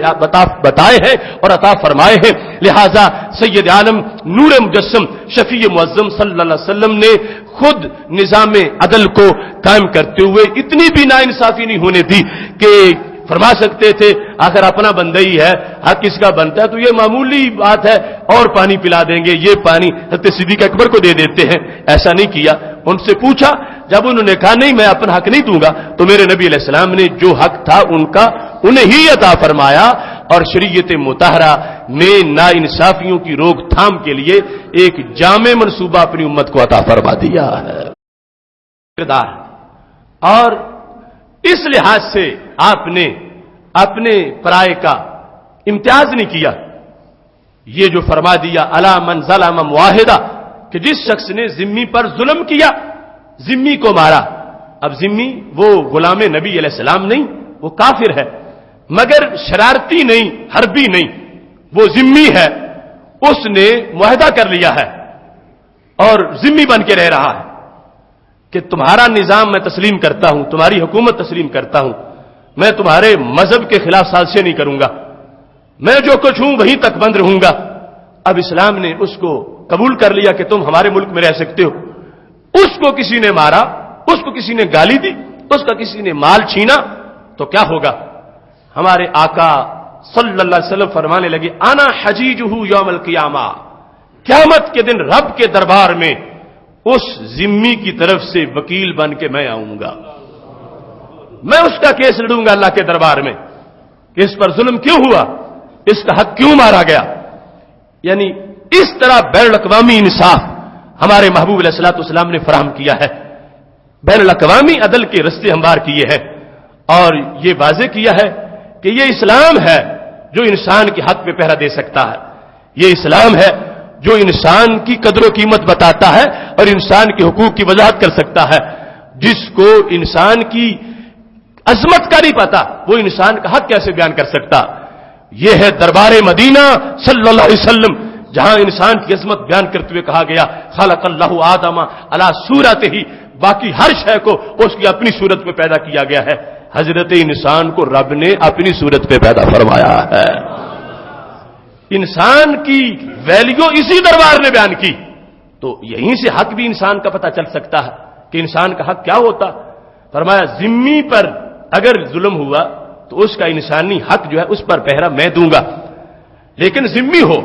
بتائے ہیں اور عطا فرمائے ہیں. لہذا سید عالم نور مجسم شفیع معظم صلی اللہ علیہ وسلم نے خود نظام عدل کو قائم کرتے ہوئے اتنی بھی ناانصافی نہیں ہونے دی کہ فرما سکتے تھے آخر اپنا بندہ ہی ہے، حق کس کا بنتا ہے تو یہ معمولی بات ہے اور پانی پلا دیں گے، یہ پانی حضرت صدیق اکبر کو دے دیتے ہیں. ایسا نہیں کیا، ان سے پوچھا، جب انہوں نے کہا نہیں میں اپنا حق نہیں دوں گا تو میرے نبی علیہ السلام نے جو حق تھا ان کا انہیں ہی عطا فرمایا. اور شریعت مطہرہ نے ناانصافیوں کی روک تھام کے لیے ایک جامع منصوبہ اپنی امت کو عطا فرما دیا ہے. اور اس لحاظ سے آپ نے اپنے پرائے کا امتیاز نہیں کیا. یہ جو فرما دیا الا من ظلم معاہدہ کہ جس شخص نے ذمی پر ظلم کیا، ذمی کو مارا. اب ذمی وہ غلام نبی علیہ السلام نہیں، وہ کافر ہے، مگر شرارتی نہیں، حربی نہیں، وہ ذمی ہے. اس نے معاہدہ کر لیا ہے اور ذمی بن کے رہ رہا ہے کہ تمہارا نظام میں تسلیم کرتا ہوں، تمہاری حکومت تسلیم کرتا ہوں، میں تمہارے مذہب کے خلاف سازشیں نہیں کروں گا، میں جو کچھ ہوں وہیں تک بند رہوں گا. اب اسلام نے اس کو قبول کر لیا کہ تم ہمارے ملک میں رہ سکتے ہو. اس کو کسی نے مارا، اس کو کسی نے گالی دی، اس کا کسی نے مال چھینا تو کیا ہوگا؟ ہمارے آقا صلی اللہ علیہ وسلم فرمانے لگے انا حجیجہ یوم القیامہ، قیامت کے دن رب کے دربار میں اس ذمی کی طرف سے وکیل بن کے میں آؤں گا، میں اس کا کیس لڑوں گا اللہ کے دربار میں کہ اس پر ظلم کیوں ہوا، اس کا حق کیوں مارا گیا. یعنی اس طرح بین الاقوامی انصاف ہمارے محبوب علیہ الصلوۃ والسلام نے فراہم کیا ہے، بین الاقوامی عدل کے رستے ہموار کیے ہیں، اور یہ واضح کیا ہے کہ یہ اسلام ہے جو انسان کے حق پہ پہرا دے سکتا ہے، یہ اسلام ہے جو انسان کی قدر و قیمت بتاتا ہے اور انسان کے حقوق کی وضاحت کر سکتا ہے. جس کو انسان کی عظمت کا نہیں پتا وہ انسان کا حق کیسے بیان کر سکتا. یہ ہے دربار مدینہ صلی اللہ علیہ وسلم جہاں انسان کی عظمت بیان کرتے ہوئے کہا گیا خلق اللہ آدم علی صورتہ، باقی ہر شے کو اس کی اپنی صورت میں پیدا کیا گیا ہے. حضرت انسان کو رب نے اپنی صورت پہ پیدا فرمایا ہے. انسان کی ویلیو اسی دربار نے بیان کی، تو یہیں سے حق بھی انسان کا پتہ چل سکتا ہے کہ انسان کا حق کیا ہوتا. فرمایا ذمی پر اگر ظلم ہوا تو اس کا انسانی حق جو ہے اس پر پہرا میں دوں گا، لیکن ذمی ہو.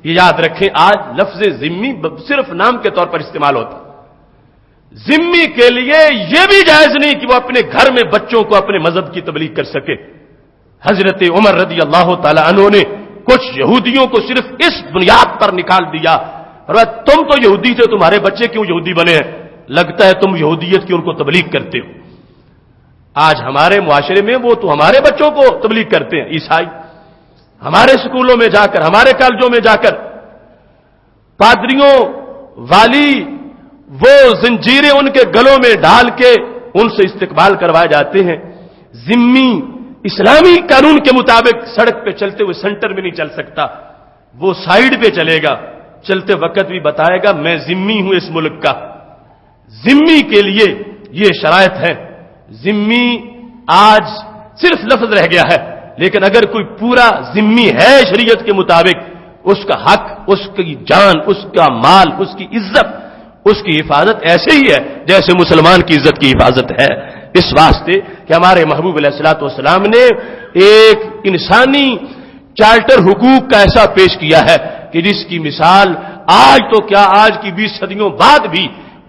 یہ یاد رکھیں آج لفظ ذمی صرف نام کے طور پر استعمال ہوتا، ذمی کے لیے یہ بھی جائز نہیں کہ وہ اپنے گھر میں بچوں کو اپنے مذہب کی تبلیغ کر سکے۔ حضرت عمر رضی اللہ تعالی عنہ نے کچھ یہودیوں کو صرف اس بنیاد پر نکال دیا، اور تم تو یہودی تھے، تمہارے بچے کیوں یہودی بنے ہیں؟ لگتا ہے تم یہودیت کی ان کو تبلیغ کرتے ہو۔ آج ہمارے معاشرے میں وہ تو ہمارے بچوں کو تبلیغ کرتے ہیں، عیسائی، ہمارے اسکولوں میں جا کر، ہمارے کالجوں میں جا کر پادریوں والی وہ زنجیریں ان کے گلوں میں ڈال کے ان سے استقبال کروائے جاتے ہیں۔ ذمی اسلامی قانون کے مطابق سڑک پہ چلتے ہوئے سینٹر میں نہیں چل سکتا، وہ سائیڈ پہ چلے گا، چلتے وقت بھی بتائے گا میں ذمی ہوں اس ملک کا۔ ذمی کے لیے یہ شرائط ہے۔ ذمی آج صرف لفظ رہ گیا ہے، لیکن اگر کوئی پورا ذمی ہے شریعت کے مطابق، اس کا حق، اس کی جان، اس کا مال، اس کی عزت، اس کی حفاظت ایسے ہی ہے جیسے مسلمان کی عزت کی حفاظت ہے۔ اس واسطے کہ ہمارے محبوب علیہ الصلوۃ والسلام نے ایک انسانی چارٹر حقوق کا ایسا پیش کیا ہے کہ جس کی مثال آج تو کیا، آج کی 20 صدیوں بعد بھی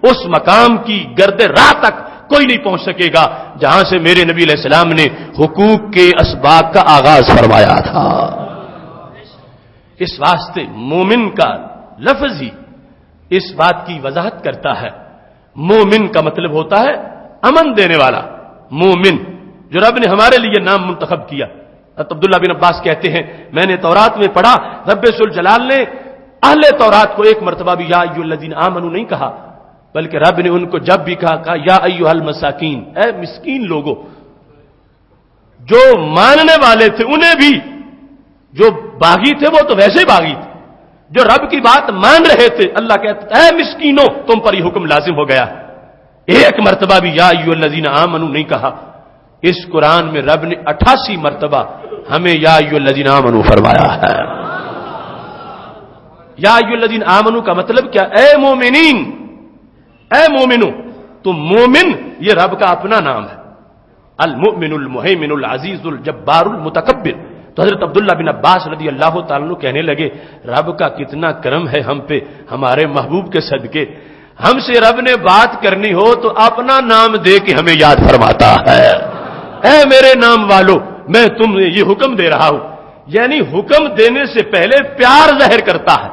اس مقام کی گرد راہ تک کوئی نہیں پہنچ سکے گا جہاں سے میرے نبی علیہ السلام نے حقوق کے اسباق کا آغاز فرمایا تھا۔ اس واسطے مومن کا لفظ ہی اس بات کی وضاحت کرتا ہے۔ مومن کا مطلب ہوتا ہے امن دینے والا۔ مومن جو رب نے ہمارے لیے نام منتخب کیا۔ عبداللہ بن عباس کہتے ہیں میں نے تورات میں پڑھا، رب ذوالجلال نے اہل تورات کو ایک مرتبہ بھی یا ایھا الذین آمنوا نہیں کہا، بلکہ رب نے ان کو جب بھی کہا یا ایھا المساکین، اے مسکین لوگو۔ جو ماننے والے تھے انہیں بھی، جو باغی تھے وہ تو ویسے باغی تھے، جو رب کی بات مان رہے تھے اللہ کہتا اے مسکینوں تم پر یہ حکم لازم ہو گیا۔ ایک مرتبہ بھی یا ایھا الذین آمنوا نہیں کہا۔ اس قرآن میں رب نے 88 مرتبہ ہمیں یا ایھا الذین آمنوا فرمایا ہے۔ یا ایھا الذین آمنوا کا مطلب کیا؟ اے مومنین، اے مومنو۔ تو مومن یہ رب کا اپنا نام ہے، المؤمن المہیمن العزیز الجبار المتکبر۔ تو حضرت عبداللہ بن عباس رضی اللہ تعالیٰ عنہ کہنے لگے رب کا کتنا کرم ہے ہم پہ، ہمارے محبوب کے صدقے، ہم سے رب نے بات کرنی ہو تو اپنا نام دے کے ہمیں یاد فرماتا ہے۔ اے میرے نام والو، میں تمہیں یہ حکم دے رہا ہوں، یعنی حکم دینے سے پہلے پیار ظاہر کرتا ہے،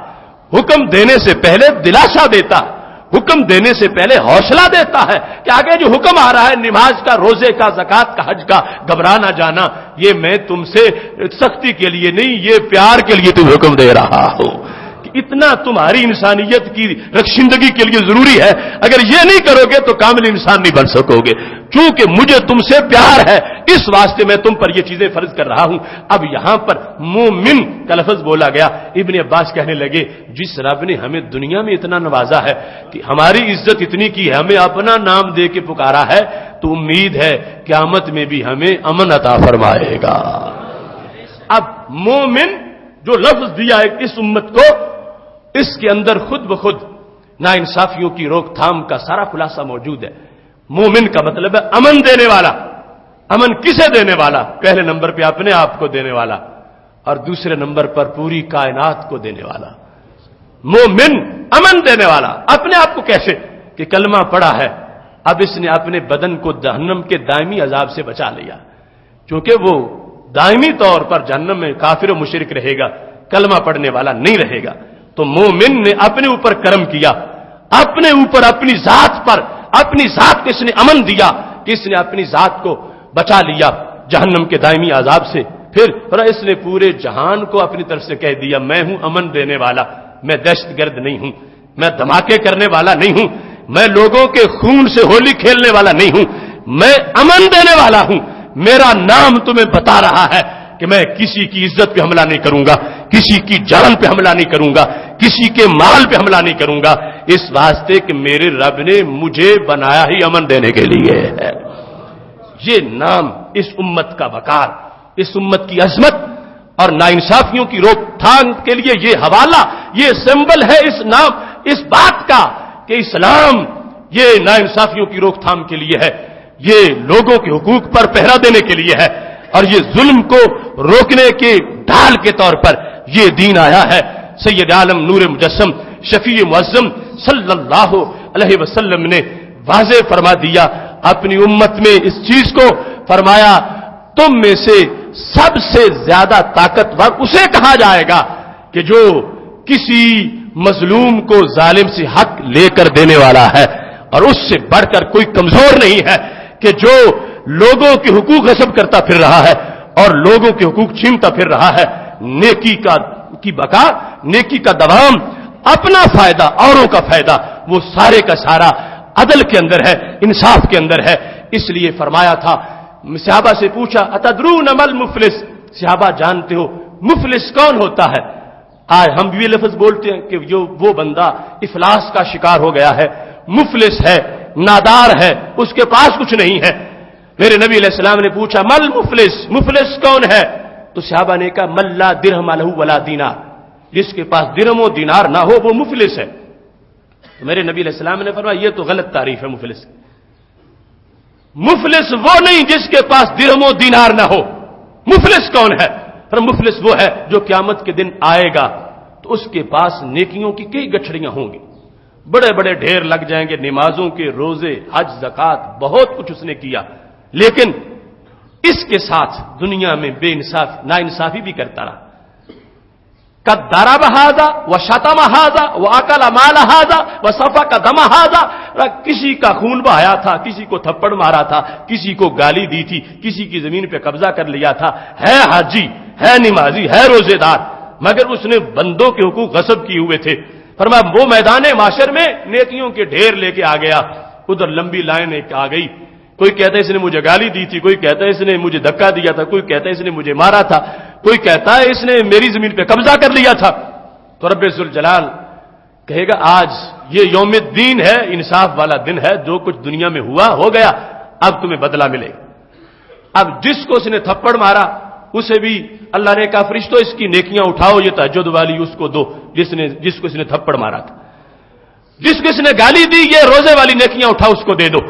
حکم دینے سے پہلے دلاسا دیتا ہے، حکم دینے سے پہلے حوصلہ دیتا ہے کہ آگے جو حکم آ رہا ہے نماز کا، روزے کا، زکات کا، حج کا، گھبرا نہ جانا، یہ میں تم سے سختی کے لیے نہیں، یہ پیار کے لیے تم حکم دے رہا ہو کہ اتنا تمہاری انسانیت کی رخشندگی کے لیے ضروری ہے، اگر یہ نہیں کرو گے تو کامل انسان نہیں بن سکو گے، چونکہ مجھے تم سے پیار ہے اس واسطے میں تم پر یہ چیزیں فرض کر رہا ہوں۔ اب یہاں پر مومن کا لفظ بولا گیا۔ ابن عباس کہنے لگے جس رب نے ہمیں دنیا میں اتنا نوازا ہے کہ ہماری عزت اتنی کی ہے، ہمیں اپنا نام دے کے پکارا ہے، تو امید ہے قیامت میں بھی ہمیں امن عطا فرمائے گا۔ اب مومن جو لفظ دیا ہے اس امت کو، اس کے اندر خود بخود ناانصافیوں کی روک تھام کا سارا خلاصہ موجود ہے۔ مومن کا مطلب ہے امن دینے والا۔ امن کسے دینے والا؟ پہلے نمبر پہ اپنے آپ کو دینے والا، اور دوسرے نمبر پر پوری کائنات کو دینے والا۔ مومن امن دینے والا۔ اپنے آپ کو کیسے؟ کہ کلمہ پڑھا ہے، اب اس نے اپنے بدن کو جہنم کے دائمی عذاب سے بچا لیا، چونکہ وہ دائمی طور پر جہنم میں کافر و مشرک رہے گا، کلمہ پڑھنے والا نہیں رہے گا۔ تو مومن نے اپنے اوپر کرم کیا، اپنے اوپر، اپنی ذات پر، اپنی ذات کو اس نے امن دیا کہ اس نے اپنی ذات کو بچا لیا جہنم کے دائمی عذاب سے۔ پھر اس نے پورے جہان کو اپنی طرف سے کہہ دیا میں ہوں امن دینے والا، میں دہشت گرد نہیں ہوں، میں دھماکے کرنے والا نہیں ہوں، میں لوگوں کے خون سے ہولی کھیلنے والا نہیں ہوں، میں امن دینے والا ہوں۔ میرا نام تمہیں بتا رہا ہے کہ میں کسی کی عزت پہ حملہ نہیں کروں گا، کسی کی جان پہ حملہ نہیں کروں گا، کسی کے مال پہ حملہ نہیں کروں گا، اس واسطے کہ میرے رب نے مجھے بنایا ہی امن دینے کے لیے ہے۔ یہ نام اس امت کا وقار، اس امت کی عظمت اور ناانصافیوں کی روک تھام کے لیے یہ حوالہ، یہ سمبل ہے اس نام، اس بات کا کہ اسلام یہ ناانصافیوں کی روک تھام کے لیے ہے، یہ لوگوں کے حقوق پر پہرا دینے کے لیے ہے، اور یہ ظلم کو روکنے کے ڈھال کے طور پر یہ دین آیا ہے۔ سید عالم نور مجسم شفیع معظم صلی اللہ علیہ وسلم نے واضح فرما دیا اپنی امت میں اس چیز کو، فرمایا تم میں سے سب سے زیادہ طاقتور اسے کہا جائے گا کہ جو کسی مظلوم کو ظالم سے حق لے کر دینے والا ہے، اور اس سے بڑھ کر کوئی کمزور نہیں ہے کہ جو لوگوں کے حقوق غصب کرتا پھر رہا ہے اور لوگوں کے حقوق چھینتا پھر رہا ہے۔ نیکی کی بقا، نیکی کا دوام، اپنا فائدہ، اوروں کا فائدہ، وہ سارے کا سارا عدل کے اندر ہے، انصاف کے اندر ہے۔ اس لیے فرمایا تھا، صحابہ سے پوچھا اتدرون مل مفلس، صحابہ جانتے ہو مفلس کون ہوتا ہے؟ آج ہم بھی یہ لفظ بولتے ہیں کہ جو وہ بندہ افلاس کا شکار ہو گیا ہے، مفلس ہے، نادار ہے، اس کے پاس کچھ نہیں ہے۔ میرے نبی علیہ السلام نے پوچھا مل مفلس، مفلس کون ہے؟ تو صحابہ نے کہا من لا درہم لہ ولا دینار، جس کے پاس درہم و دینار نہ ہو وہ مفلس ہے۔ تو میرے نبی علیہ السلام نے فرمایا یہ تو غلط تعریف ہے مفلس۔ مفلس وہ نہیں جس کے پاس درہم و دینار نہ ہو۔ مفلس کون ہے؟ پر مفلس وہ ہے جو قیامت کے دن آئے گا تو اس کے پاس نیکیوں کی کئی گٹھڑیاں ہوں گی، بڑے بڑے ڈھیر لگ جائیں گے، نمازوں کے، روزے، حج، زکات، بہت کچھ اس نے کیا، لیکن اس کے ساتھ دنیا میں بے انصاف، نا انصافی بھی کرتا رہا۔ قد ضرب هذا وشتم هذا واكل مال هذا وسفك دم هذا، کسی کا خون بہایا تھا، کسی کو تھپڑ مارا تھا، کسی کو گالی دی تھی، کسی کی زمین پہ قبضہ کر لیا تھا، ہے حاجی، ہے نمازی، ہے روزے دار، مگر اس نے بندوں کے حقوق غصب کیے ہوئے تھے۔ فرمایا وہ میدان معاشر میں نیکیوں کے ڈھیر لے کے آ گیا، ادھر لمبی لائن ایک آ گئی، کوئی کہتا ہے اس نے مجھے گالی دی تھی، کوئی کہتا ہے اس نے مجھے دھکا دیا تھا، کوئی کہتا ہے اس نے مجھے مارا تھا، کوئی کہتا ہے اس نے میری زمین پہ قبضہ کر لیا تھا۔ تو رب ذوالجلال کہے گا آج یہ یوم الدین ہے، انصاف والا دن ہے، جو کچھ دنیا میں ہوا ہو گیا، اب تمہیں بدلہ ملے گا۔ اب جس کو اس نے تھپڑ مارا اسے بھی اللہ نے کہا فرشتوں اس کی نیکیاں اٹھاؤ، یہ تہجد والی اس کو دو جس کو اس نے تھپڑ مارا تھا، جس کو اس نے گالی دی یہ روزے والی نیکیاں اٹھاؤ اس کو دے دو،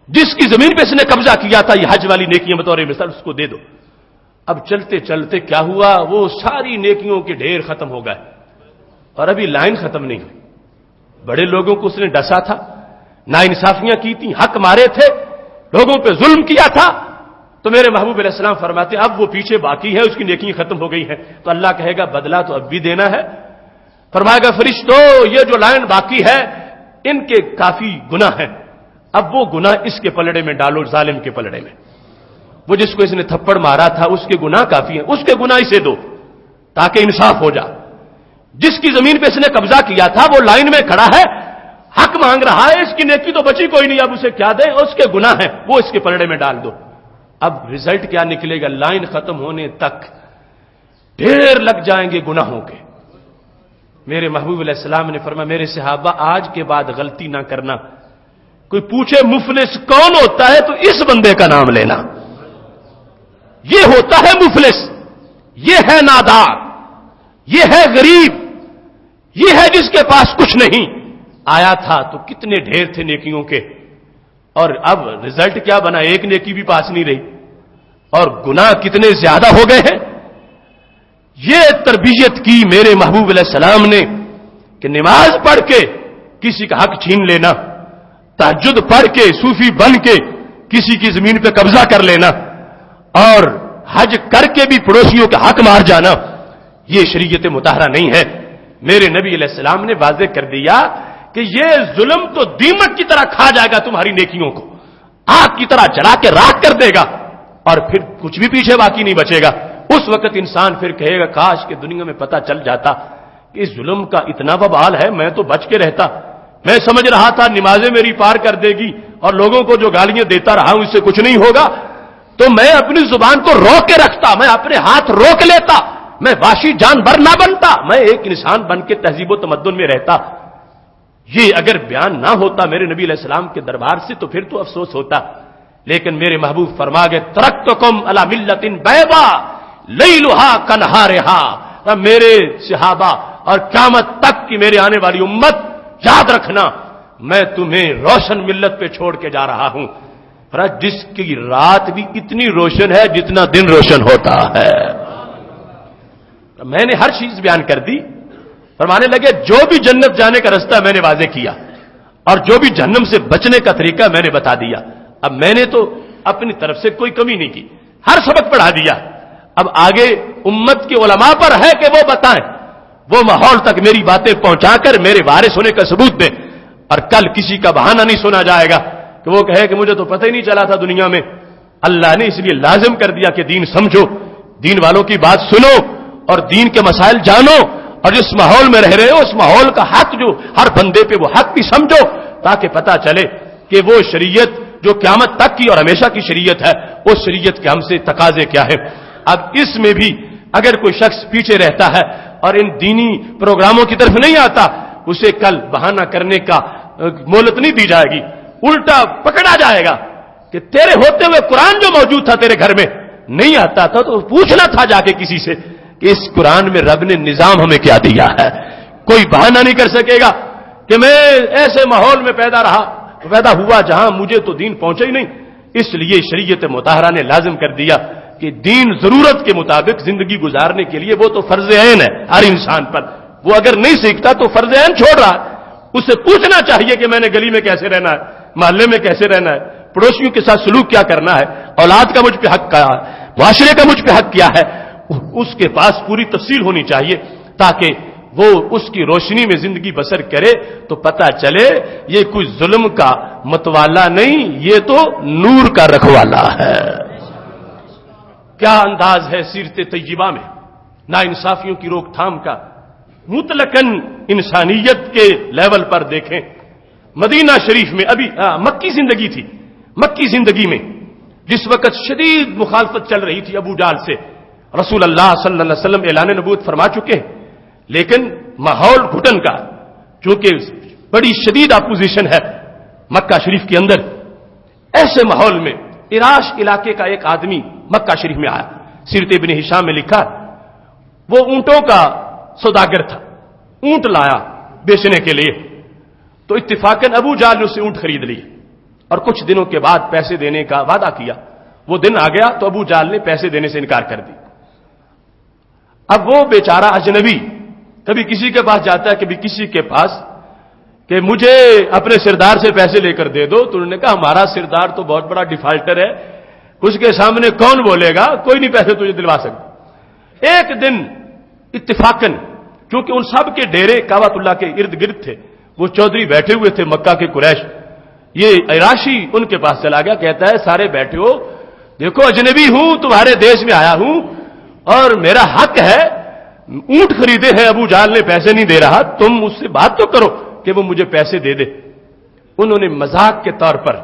جس کی زمین پہ اس نے قبضہ کیا تھا یہ حج والی نیکیاں بطور مثال اس کو دے دو۔ اب چلتے چلتے کیا ہوا، وہ ساری نیکیوں کے ڈھیر ختم ہو گئے اور ابھی لائن ختم نہیں ہوئی۔ بڑے لوگوں کو اس نے ڈسا تھا، ناانصافیاں کی تھیں، حق مارے تھے، لوگوں پہ ظلم کیا تھا، تو میرے محبوب علیہ السلام فرماتے اب وہ پیچھے باقی ہے، اس کی نیکیاں ختم ہو گئی ہیں، تو اللہ کہے گا بدلہ تو اب بھی دینا ہے۔ فرمائے گا فرشتوں یہ جو لائن باقی ہے ان کے کافی گناہ ہیں، اب وہ گناہ اس کے پلڑے میں ڈالو، ظالم کے پلڑے میں۔ وہ جس کو اس نے تھپڑ مارا تھا اس کے گناہ کافی ہیں، اس کے گناہ اسے دو تاکہ انصاف ہو جائے۔ جس کی زمین پہ اس نے قبضہ کیا تھا وہ لائن میں کھڑا ہے، حق مانگ رہا ہے، اس کی نیکی تو بچی کوئی نہیں، اب اسے کیا دیں، اس کے گناہ ہیں وہ اس کے پلڑے میں ڈال دو۔ اب رزلٹ کیا نکلے گا، لائن ختم ہونے تک ڈھیر لگ جائیں گے گناہوں کے۔ میرے محبوب علیہ السلام نے فرمایا میرے صحابہ آج کے بعد غلطی نہ کرنا، کوئی پوچھے مفلس کون ہوتا ہے تو اس بندے کا نام لینا، یہ ہوتا ہے مفلس، یہ ہے نادار، یہ ہے غریب، یہ ہے جس کے پاس کچھ نہیں۔ آیا تھا تو کتنے ڈھیر تھے نیکیوں کے، اور اب رزلٹ کیا بنا، ایک نیکی بھی پاس نہیں رہی، اور گناہ کتنے زیادہ ہو گئے ہیں۔ یہ تربیت کی میرے محبوب علیہ السلام نے کہ نماز پڑھ کے کسی کا حق چھین لینا، تہجد پڑھ کے صوفی بن کے کسی کی زمین پہ قبضہ کر لینا، اور حج کر کے بھی پڑوسیوں کے حق مار جانا، یہ شریعت مطہرہ نہیں ہے۔ میرے نبی علیہ السلام نے واضح کر دیا کہ یہ ظلم تو دیمک کی طرح کھا جائے گا تمہاری نیکیوں کو، آگ کی طرح جلا کے راکھ کر دے گا، اور پھر کچھ بھی پیچھے باقی نہیں بچے گا۔ اس وقت انسان پھر کہے گا کاش کہ دنیا میں پتہ چل جاتا کہ اس ظلم کا اتنا وبال ہے، میں تو بچ کے رہتا، میں سمجھ رہا تھا نمازیں میری پار کر دے گی اور لوگوں کو جو گالیاں دیتا رہا ہوں اس سے کچھ نہیں ہوگا، تو میں اپنی زبان کو روک کے رکھتا، میں اپنے ہاتھ روک لیتا، میں وحشی جانور نہ بنتا، میں ایک انسان بن کے تہذیب و تمدن میں رہتا۔ یہ اگر بیان نہ ہوتا میرے نبی علیہ السلام کے دربار سے تو پھر تو افسوس ہوتا، لیکن میرے محبوب فرما گئے ترکتکم علی ملۃ بیضاء لیلھا کنہارھا، میرے صحابہ اور قیامت تک کی میرے آنے والی امت یاد رکھنا میں تمہیں روشن ملت پہ چھوڑ کے جا رہا ہوں، جس کی رات بھی اتنی روشن ہے جتنا دن روشن ہوتا ہے۔ میں نے ہر چیز بیان کر دی، فرمانے لگے جو بھی جنت جانے کا راستہ میں نے واضح کیا، اور جو بھی جہنم سے بچنے کا طریقہ میں نے بتا دیا. اب میں نے تو اپنی طرف سے کوئی کمی نہیں کی، ہر سبق پڑھا دیا. اب آگے امت کے علماء پر ہے کہ وہ بتائیں، وہ ماحول تک میری باتیں پہنچا کر میرے وارث ہونے کا ثبوت دیں. اور کل کسی کا بہانہ نہیں سنا جائے گا کہ وہ کہے کہ مجھے تو پتہ ہی نہیں چلا تھا دنیا میں. اللہ نے اس لیے لازم کر دیا کہ دین سمجھو، دین والوں کی بات سنو اور دین کے مسائل جانو، اور جس ماحول میں رہ رہے ہو اس ماحول کا حق جو ہر بندے پہ وہ حق بھی سمجھو، تاکہ پتہ چلے کہ وہ شریعت جو قیامت تک کی اور ہمیشہ کی شریعت ہے، اس شریعت کے ہم سے تقاضے کیا ہے. اب اس میں بھی اگر کوئی شخص پیچھے رہتا ہے اور ان دینی پروگراموں کی طرف نہیں آتا، اسے کل بہانہ کرنے کا مہلت نہیں دی جائے گی، الٹا پکڑا جائے گا کہ تیرے ہوتے ہوئے قرآن جو موجود تھا تیرے گھر میں نہیں آتا تھا تو پوچھنا تھا جا کے کسی سے کہ اس قرآن میں رب نے نظام ہمیں کیا دیا ہے. کوئی بہانہ نہیں کر سکے گا کہ میں ایسے ماحول میں پیدا ہوا جہاں مجھے تو دین پہنچا ہی نہیں. اس لیے شریعت مطہرہ نے لازم کر دیا کہ دین ضرورت کے مطابق زندگی گزارنے کے لیے وہ تو فرض عین ہے ہر انسان پر. وہ اگر نہیں سیکھتا تو فرض عین چھوڑ رہا ہے. اسے پوچھنا چاہیے کہ میں نے گلی میں کیسے رہنا ہے، محلے میں کیسے رہنا ہے، پڑوسیوں کے ساتھ سلوک کیا کرنا ہے، اولاد کا مجھ پہ حق کیا ہے، معاشرے کا مجھ پہ حق کیا ہے. اس کے پاس پوری تفصیل ہونی چاہیے تاکہ وہ اس کی روشنی میں زندگی بسر کرے تو پتہ چلے یہ کوئی ظلم کا متوالا نہیں، یہ تو نور کا رکھوالا ہے. کیا انداز ہے سیرت طیبہ میں ناانصافیوں کی روک تھام کا. مطلقاً انسانیت کے لیول پر دیکھیں، مدینہ شریف میں ابھی مکی زندگی تھی. مکی زندگی میں جس وقت شدید مخالفت چل رہی تھی ابو جہل سے، رسول اللہ صلی اللہ علیہ وسلم اعلان نبوت فرما چکے ہیں، لیکن ماحول گھٹن کا چونکہ بڑی شدید اپوزیشن ہے مکہ شریف کے اندر. ایسے ماحول میں عراش علاقے کا ایک آدمی مکہ شریف میں آیا. سیرت ابن ہشام میں لکھا وہ اونٹوں کا سوداگر تھا، اونٹ لایا بیچنے کے لیے. تو اتفاقاً ابو جہل نے اسے اونٹ خرید لیے اور کچھ دنوں کے بعد پیسے دینے کا وعدہ کیا. وہ دن آ گیا تو ابو جہل نے پیسے دینے سے انکار کر دی. اب وہ بیچارہ اجنبی کبھی کسی کے پاس جاتا ہے کبھی کسی کے پاس کہ مجھے اپنے سردار سے پیسے لے کر دے دو. تو انہوں نے کہا ہمارا سردار تو بہت بڑا ڈیفالٹر ہے، اس کے سامنے کون بولے گا، کوئی نہیں پیسے تجھے دلوا سکتا. ایک دن اتفاقاً کیونکہ ان سب کے ڈیرے کعبۃ اللہ کے ارد گرد تھے، وہ چودھری بیٹھے ہوئے تھے مکہ کے قریش. یہ عراشی ان کے پاس چلا گیا، کہتا ہے سارے بیٹھے ہو، دیکھو اجنبی ہوں، تمہارے دیش میں آیا ہوں اور میرا حق ہے، اونٹ خریدے ہیں ابو جہل نے پیسے نہیں دے رہا، تم اس سے بات تو کرو کہ وہ مجھے پیسے دے دے. انہوں نے مذاق کے طور پر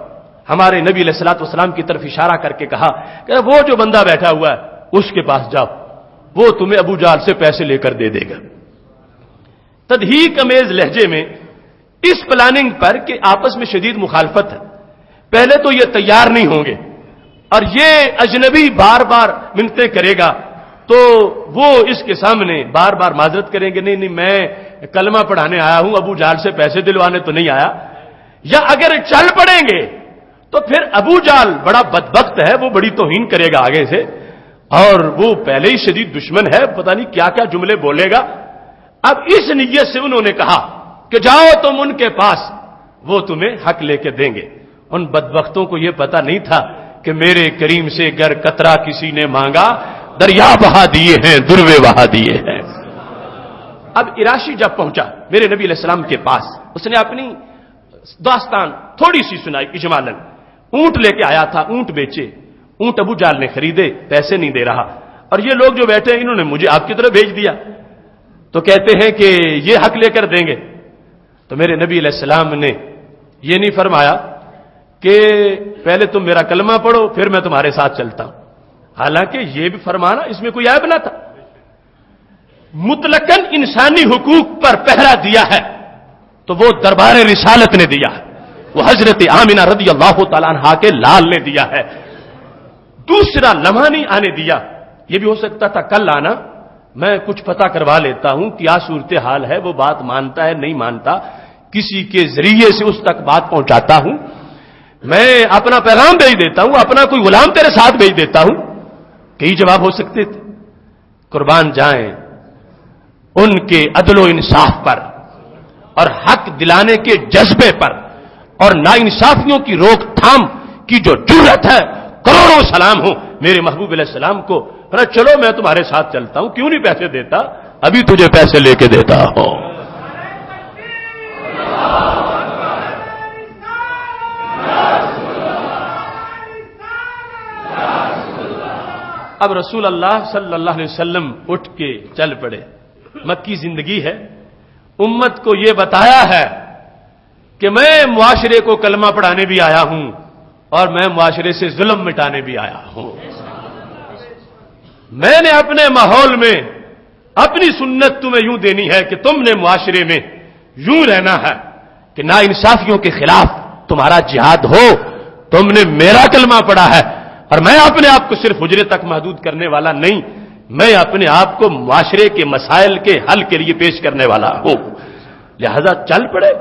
ہمارے نبی علیہ الصلوۃ والسلام کی طرف اشارہ کر کے کہا کہ وہ جو بندہ بیٹھا ہوا ہے اس کے پاس جاؤ، وہ تمہیں ابو جہل سے پیسے لے کر دے دے گا. تدہیق امیز لہجے میں اس پلاننگ پر کہ آپس میں شدید مخالفت ہے، پہلے تو یہ تیار نہیں ہوں گے اور یہ اجنبی بار بار منتیں کرے گا تو وہ اس کے سامنے بار بار معذرت کریں گے، نہیں میں کلمہ پڑھانے آیا ہوں، ابو جہل سے پیسے دلوانے تو نہیں آیا. یا اگر چل پڑیں گے تو پھر ابو جہل بڑا بدبخت ہے، وہ بڑی توہین کرے گا آگے سے اور وہ پہلے ہی شدید دشمن ہے، پتہ نہیں کیا کیا جملے بولے گا. اب اس نیت سے انہوں نے کہا کہ جاؤ تم ان کے پاس، وہ تمہیں حق لے کے دیں گے. ان بدبختوں کو یہ پتہ نہیں تھا کہ میرے کریم سے گر قطرہ کسی نے مانگا، دریا بہا دیے ہیں، دروے بہا دیے ہیں. اب عراشی جب پہنچا میرے نبی علیہ السلام کے پاس، اس نے اپنی داستان تھوڑی سی سنائی اجمالاً. اونٹ لے کے آیا تھا، اونٹ بیچے، اونٹ ابو جہل نے خریدے، پیسے نہیں دے رہا، اور یہ لوگ جو بیٹھے انہوں نے مجھے آپ کی طرف بھیج دیا. تو کہتے ہیں کہ یہ حق لے کر دیں گے. تو میرے نبی علیہ السلام نے یہ نہیں فرمایا کہ پہلے تم میرا کلمہ پڑھو پھر میں تمہارے ساتھ چلتا ہوں، حالانکہ یہ بھی فرمانا اس میں کوئی عیب نہ تھا. مطلقاً انسانی حقوق پر پہرا دیا ہے تو وہ دربار رسالت نے دیا ہے، وہ حضرت آمنہ رضی اللہ تعالیٰ عنہا کے لال نے دیا ہے. دوسرا لمحہ نہیں آنے دیا. یہ بھی ہو سکتا تھا کل آنا، میں کچھ پتہ کروا لیتا ہوں کیا صورتحال ہے، وہ بات مانتا ہے نہیں مانتا، کسی کے ذریعے سے اس تک بات پہنچاتا ہوں، میں اپنا پیغام بھیج دیتا ہوں، اپنا کوئی غلام تیرے ساتھ بھیج دیتا ہوں. کئی جواب ہو سکتے تھے. قربان جائیں ان کے عدل و انصاف پر اور حق دلانے کے جذبے پر اور ناانصافیوں کی روک تھام کی جو جرأت ہے، کروڑوں سلام ہو میرے محبوب علیہ السلام کو. چلو میں تمہارے ساتھ چلتا ہوں، کیوں نہیں پیسے دیتا، ابھی تجھے پیسے لے کے دیتا ہوں. اب رسول اللہ صلی اللہ علیہ وسلم اٹھ کے چل پڑے. مکی زندگی ہے، امت کو یہ بتایا ہے کہ میں معاشرے کو کلمہ پڑھانے بھی آیا ہوں اور میں معاشرے سے ظلم مٹانے بھی آیا ہوں. میں نے اپنے ماحول میں اپنی سنت تمہیں یوں دینی ہے کہ تم نے معاشرے میں یوں رہنا ہے کہ ناانصافیوں کے خلاف تمہارا جہاد ہو. تم نے میرا کلمہ پڑھا ہے اور میں اپنے آپ کو صرف حجرے تک محدود کرنے والا نہیں، میں اپنے آپ کو معاشرے کے مسائل کے حل کے لیے پیش کرنے والا ہوں. لہذا چل پڑے.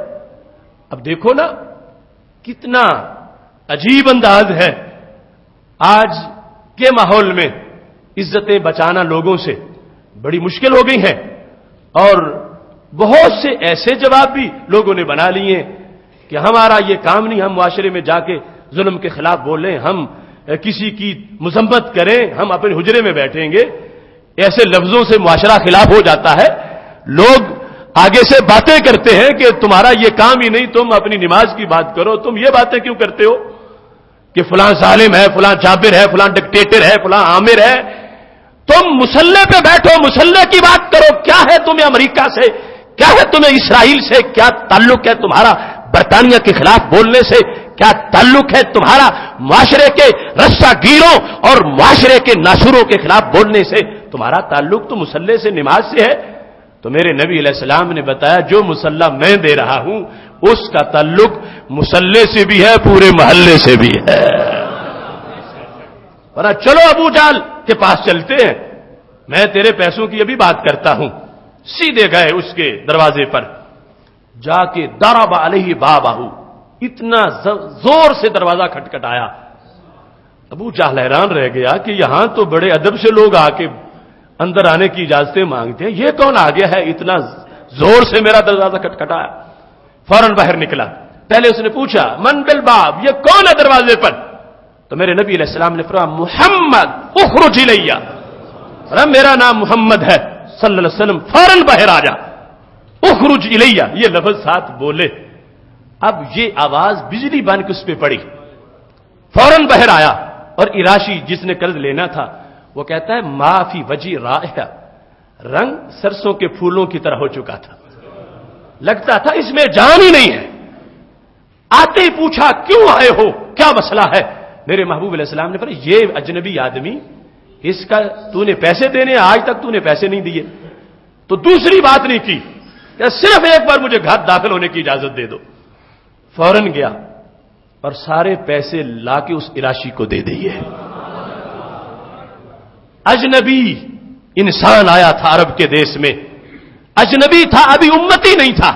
اب دیکھو نا کتنا عجیب انداز ہے. آج کے ماحول میں عزتیں بچانا لوگوں سے بڑی مشکل ہو گئی ہیں اور بہت سے ایسے جواب بھی لوگوں نے بنا لیے کہ ہمارا یہ کام نہیں، ہم معاشرے میں جا کے ظلم کے خلاف بولیں، ہم کسی کی مذمت کریں، ہم اپنے حجرے میں بیٹھیں گے. ایسے لفظوں سے معاشرہ خلاف ہو جاتا ہے. لوگ آگے سے باتیں کرتے ہیں کہ تمہارا یہ کام ہی نہیں، تم اپنی نماز کی بات کرو، تم یہ باتیں کیوں کرتے ہو کہ فلاں ظالم ہے، فلاں جابر ہے، فلاں ڈکٹیٹر ہے، فلاں عامر ہے. تم مسلح پہ بیٹھو، مسلح کی بات کرو. کیا ہے تمہیں امریکہ سے، کیا ہے تمہیں اسرائیل سے، کیا تعلق ہے تمہارا برطانیہ کے خلاف بولنے سے، کیا تعلق ہے تمہارا معاشرے کے رسہ گیروں اور معاشرے کے ناشروں کے خلاف بولنے سے؟ تمہارا تعلق تو مسلح سے، نماز سے ہے. تو میرے نبی علیہ السلام نے بتایا جو مسلح میں دے رہا ہوں اس کا تعلق مسلح سے بھی ہے، پورے محلے سے بھی ہے. ورنہ چلو ابو جہل کے پاس چلتے ہیں، میں تیرے پیسوں کی ابھی بات کرتا ہوں. سیدھے گئے اس کے دروازے پر، جا کے ضرب علیہ بابہ، اتنا زور سے دروازہ کھٹکھٹایا. ابو جہل حیران رہ گیا کہ یہاں تو بڑے ادب سے لوگ آ کے اندر آنے کی اجازتیں مانگتے ہیں، یہ کون آ گیا ہے اتنا زور سے میرا دروازہ کھٹکھٹایا؟ فوراً باہر نکلا. پہلے اس نے پوچھا من بالباب، یہ کون ہے دروازے پر؟ تو میرے نبی علیہ السلام نے فرمایا محمد اخرج الیہ، میرا نام محمد ہے صلی اللہ علیہ وسلم، فوراً باہر آ جا. اخرج الیہ، یہ لفظ ساتھ بولے. اب یہ آواز بجلی بن کے اس پہ پڑی، فوراً باہر آیا. اور اراشی جس نے قرض لینا تھا وہ کہتا ہے ما فی وجی رائحہ، رنگ سرسوں کے پھولوں کی طرح ہو چکا تھا، لگتا تھا اس میں جان ہی نہیں ہے. آتے ہی پوچھا کیوں آئے ہو، کیا مسئلہ ہے؟ میرے محبوب علیہ السلام نے فرمایا یہ اجنبی آدمی، اس کا تو نے پیسے دینے، آج تک تو نے پیسے نہیں دیے. تو دوسری بات نہیں کی کہ صرف ایک بار مجھے گھر داخل ہونے کی اجازت دے دو. فوراً گیا اور سارے پیسے لا کے اس اراشی کو دے دیے. اجنبی انسان آیا تھا عرب کے دیش میں، اجنبی تھا، ابھی امتی نہیں تھا.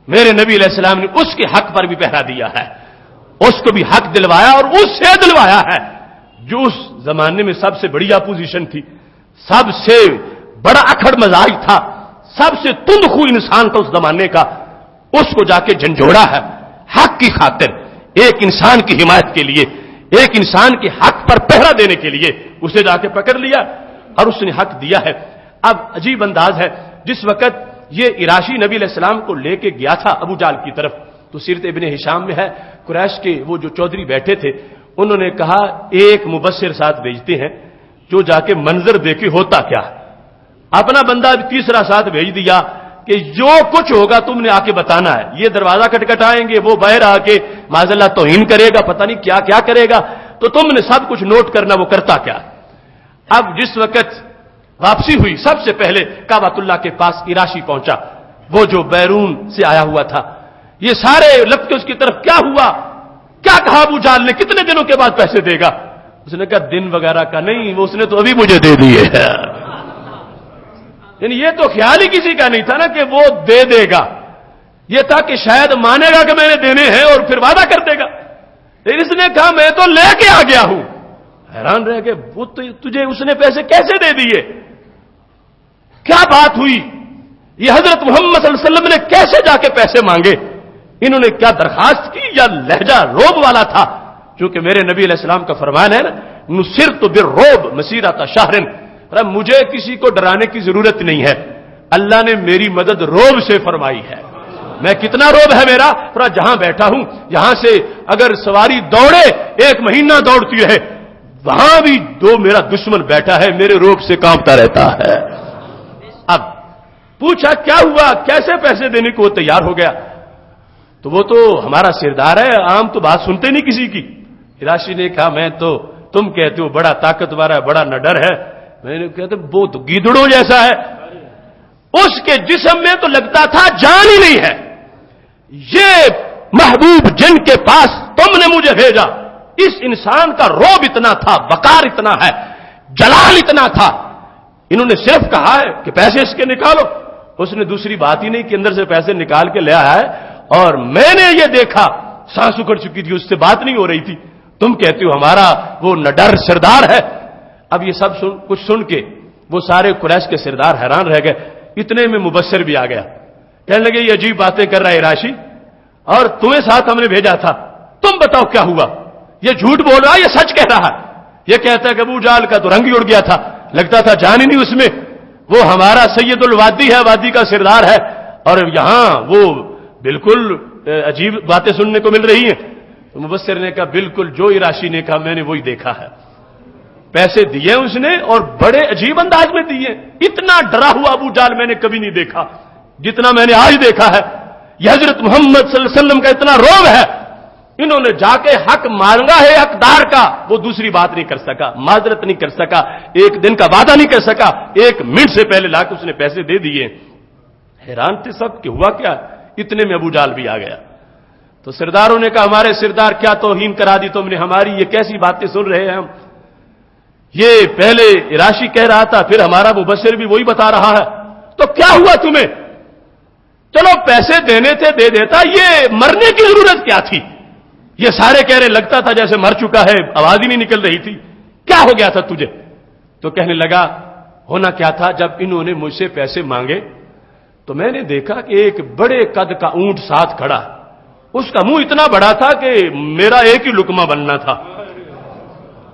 میرے نبی علیہ السلام نے اس کے حق پر بھی پہرا دیا ہے، اس کو بھی حق دلوایا اور اس سے دلوایا ہے جو اس زمانے میں سب سے بڑی اپوزیشن تھی، سب سے بڑا اکھڑ مزاج تھا، سب سے تند خو انسان تھا اس زمانے کا. اس کو جا کے جھنجھوڑا ہے حق کی خاطر، ایک انسان کی حمایت کے لیے، ایک انسان کے حق پر پہرا دینے کے لیے اسے جا کے پکڑ لیا اور اس نے حق دیا ہے. اب عجیب انداز ہے، جس وقت یہ اراشی نبی علیہ السلام کو لے کے گیا تھا ابو جہل کی طرف، تو سیرت ابن ہشام میں ہے قریش کے وہ جو چودھری بیٹھے تھے انہوں نے کہا ایک مبصر ساتھ بھیجتے ہیں جو جا کے منظر دیکھے ہوتا کیا. اپنا بندہ تیسرا ساتھ بھیج دیا کہ جو کچھ ہوگا تم نے آ کے بتانا ہے. یہ دروازہ کھٹکھٹائیں گے، وہ باہر آ کے معاذ اللہ توہین کرے گا، پتہ نہیں کیا کیا کرے گا، تو تم نے سب کچھ نوٹ کرنا وہ کرتا کیا. اب جس وقت واپسی ہوئی سب سے پہلے کعبۃ اللہ کے پاس اراشی پہنچا، وہ جو بیرون سے آیا ہوا تھا. یہ سارے لفظ اس کی طرف کیا ہوا، کیا کہا ابو جہل نے، کتنے دنوں کے بعد پیسے دے گا؟ اس نے کہا دن وغیرہ کا نہیں، وہ اس نے تو ابھی مجھے دے دیے. یعنی یہ تو خیال ہی کسی کا نہیں تھا نا کہ وہ دے دے گا، یہ تھا کہ شاید مانے گا کہ میں نے دینے ہیں اور پھر وعدہ کر دے گا. لیکن اس نے کہا میں تو لے کے آ گیا ہوں. حیران رہ گئے وہ تجھے اس نے پیسے کیسے دے دیے، کیا بات ہوئی، یہ حضرت محمد صلی اللہ علیہ وسلم نے کیسے جا کے پیسے مانگے؟ انہوں نے کیا درخواست کی یا لہجہ روب والا تھا؟ چونکہ میرے نبی علیہ السلام کا فرمان ہے نا، نصرت بالرعب مسیرۃ شہر، مجھے کسی کو ڈرانے کی ضرورت نہیں ہے، اللہ نے میری مدد روب سے فرمائی ہے۔ میں کتنا روب ہے میرا، جہاں بیٹھا ہوں یہاں سے اگر سواری دوڑے 1 مہینہ دوڑتی ہے، وہاں بھی میرا دشمن بیٹھا ہے میرے روب سے کانپتا رہتا ہے۔ اب پوچھا کیا ہوا، کیسے پیسے دینے کو وہ تیار ہو گیا؟ تو وہ تو ہمارا سردار ہے، عام تو بات سنتے نہیں کسی کی۔ راشی نے کہا میں تو، تم کہتے ہو بڑا طاقتور ہے، بڑا نڈر ہے، میں نے کہتے وہ تو گیدڑوں جیسا ہے، اس کے جسم میں تو لگتا تھا جان ہی نہیں ہے۔ یہ محبوب جن کے پاس تم نے مجھے بھیجا، اس انسان کا روب اتنا تھا، وقار اتنا ہے، جلال اتنا تھا، انہوں نے صرف کہا ہے کہ پیسے اس کے نکالو، اس نے دوسری بات ہی نہیں کہ اندر سے پیسے نکال کے لے آیا ہے، اور میں نے یہ دیکھا سانس اکڑ چکی تھی، اس سے بات نہیں ہو رہی تھی، تم کہتے ہو ہمارا وہ نڈر سردار ہے۔ اب یہ سب کچھ سن کے وہ سارے قریش کے سردار حیران رہ گئے، اتنے میں مبشر بھی آ گیا، کہنے لگے یہ عجیب باتیں کر رہا ہے راشی، اور تمہیں ساتھ ہم نے بھیجا تھا، تم بتاؤ کیا ہوا، یہ جھوٹ بول رہا ہے یہ سچ کہہ رہا ہے؟ یہ کہتا ہے کہ ابو جہل کا تو رنگ ہی اڑ گیا تھا، لگتا تھا جان ہی نہیں اس میں، وہ ہمارا سید الوادی ہے، وادی کا سردار ہے، اور یہاں وہ بالکل عجیب باتیں سننے کو مل رہی ہیں۔ تو مبصر نے کہا بالکل جو راشی نے کہا میں نے وہی دیکھا ہے، پیسے دیے اس نے اور بڑے عجیب انداز میں دیے، اتنا ڈرا ہوا ابو جہل میں نے کبھی نہیں دیکھا جتنا میں نے آج دیکھا ہے، یہ حضرت محمد صلی اللہ علیہ وسلم کا اتنا روب ہے۔ انہوں نے جا کے حق مانگا ہے حقدار کا، وہ دوسری بات نہیں کر سکا، معذرت نہیں کر سکا، 1 دن کا وعدہ نہیں کر سکا، 1 منٹ سے پہلے لا کے اس نے پیسے دے دیے۔ حیران تھے سب کہ ہوا کیا، اتنے میں ابو جہل بھی آ گیا۔ تو سرداروں نے کہا ہمارے سردار کیا توہین کرا دی تم نے ہماری، یہ کیسی باتیں سن رہے ہیں ہم، یہ پہلے راشی کہہ رہا تھا پھر ہمارا مبشر بھی وہی بتا رہا ہے، تو کیا ہوا تمہیں؟ چلو پیسے دینے تھے دے دیتا، یہ مرنے کی ضرورت کیا تھی؟ یہ سارے کہہ رہے لگتا تھا جیسے مر چکا ہے، آواز ہی نہیں نکل رہی تھی، کیا ہو گیا تھا تجھے؟ تو کہنے لگا ہونا کیا تھا، جب انہوں نے مجھ سے پیسے مانگے تو میں نے دیکھا کہ ایک بڑے قد کا اونٹ ساتھ کھڑا، اس کا منہ اتنا بڑا تھا کہ میرا ایک ہی لقمہ بننا تھا،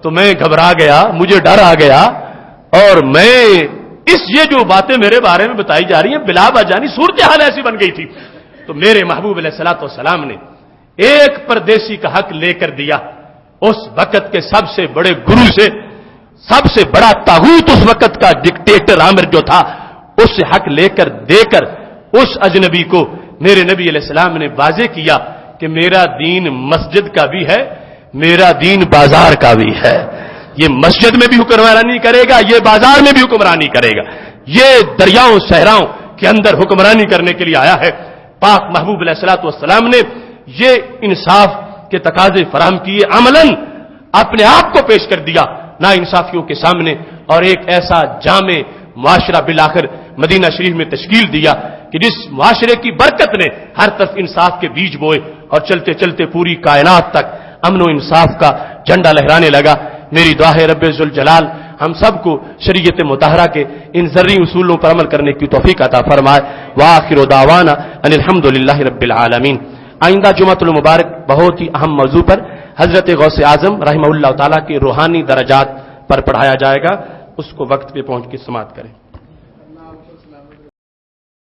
تو میں گھبرا گیا، مجھے ڈر آ گیا، اور میں یہ جو باتیں میرے بارے میں بتائی جا رہی ہیں بلا بجانی صورتحال ایسی بن گئی تھی، تو میرے محبوب علیہ الصلوۃ والسلام نے ایک پردیسی کا حق لے کر دیا، اس وقت کے سب سے بڑے گرو سے، سب سے بڑا طاغوت اس وقت کا ڈکٹیٹر عامر جو تھا، اس سے حق لے کر دے کر اس اجنبی کو میرے نبی علیہ السلام نے واضح کیا کہ میرا دین مسجد کا بھی ہے، میرا دین بازار کا بھی ہے، یہ مسجد میں بھی حکمرانی کرے گا، یہ بازار میں بھی حکمرانی کرے گا، یہ دریاؤں صحراؤں کے اندر حکمرانی کرنے کے لیے آیا ہے۔ پاک محبوب علیہ الصلوۃ والسلام نے یہ انصاف کے تقاضے فراہم کیے، عملاً اپنے آپ کو پیش کر دیا نا انصافیوں کے سامنے، اور ایک ایسا جامع معاشرہ بالآخر مدینہ شریف میں تشکیل دیا کہ جس معاشرے کی برکت نے ہر طرف انصاف کے بیج بوئے، اور چلتے چلتے پوری کائنات تک امن و انصاف کا جھنڈا لہرانے لگا۔ میری دعا ہے رب ذوالجلال ہم سب کو شریعت مطہرہ کے ان ذرعی اصولوں پر عمل کرنے کی توفیق عطا فرمائے۔ وآخر دعوانا ان الحمدللہ رب العالمین۔ آئندہ جمعۃ المبارک بہت ہی اہم موضوع پر حضرت غوث اعظم رحمہ اللہ تعالیٰ کے روحانی درجات پر پڑھایا جائے گا، اس کو وقت پہ پہنچ کے سماعت کریں۔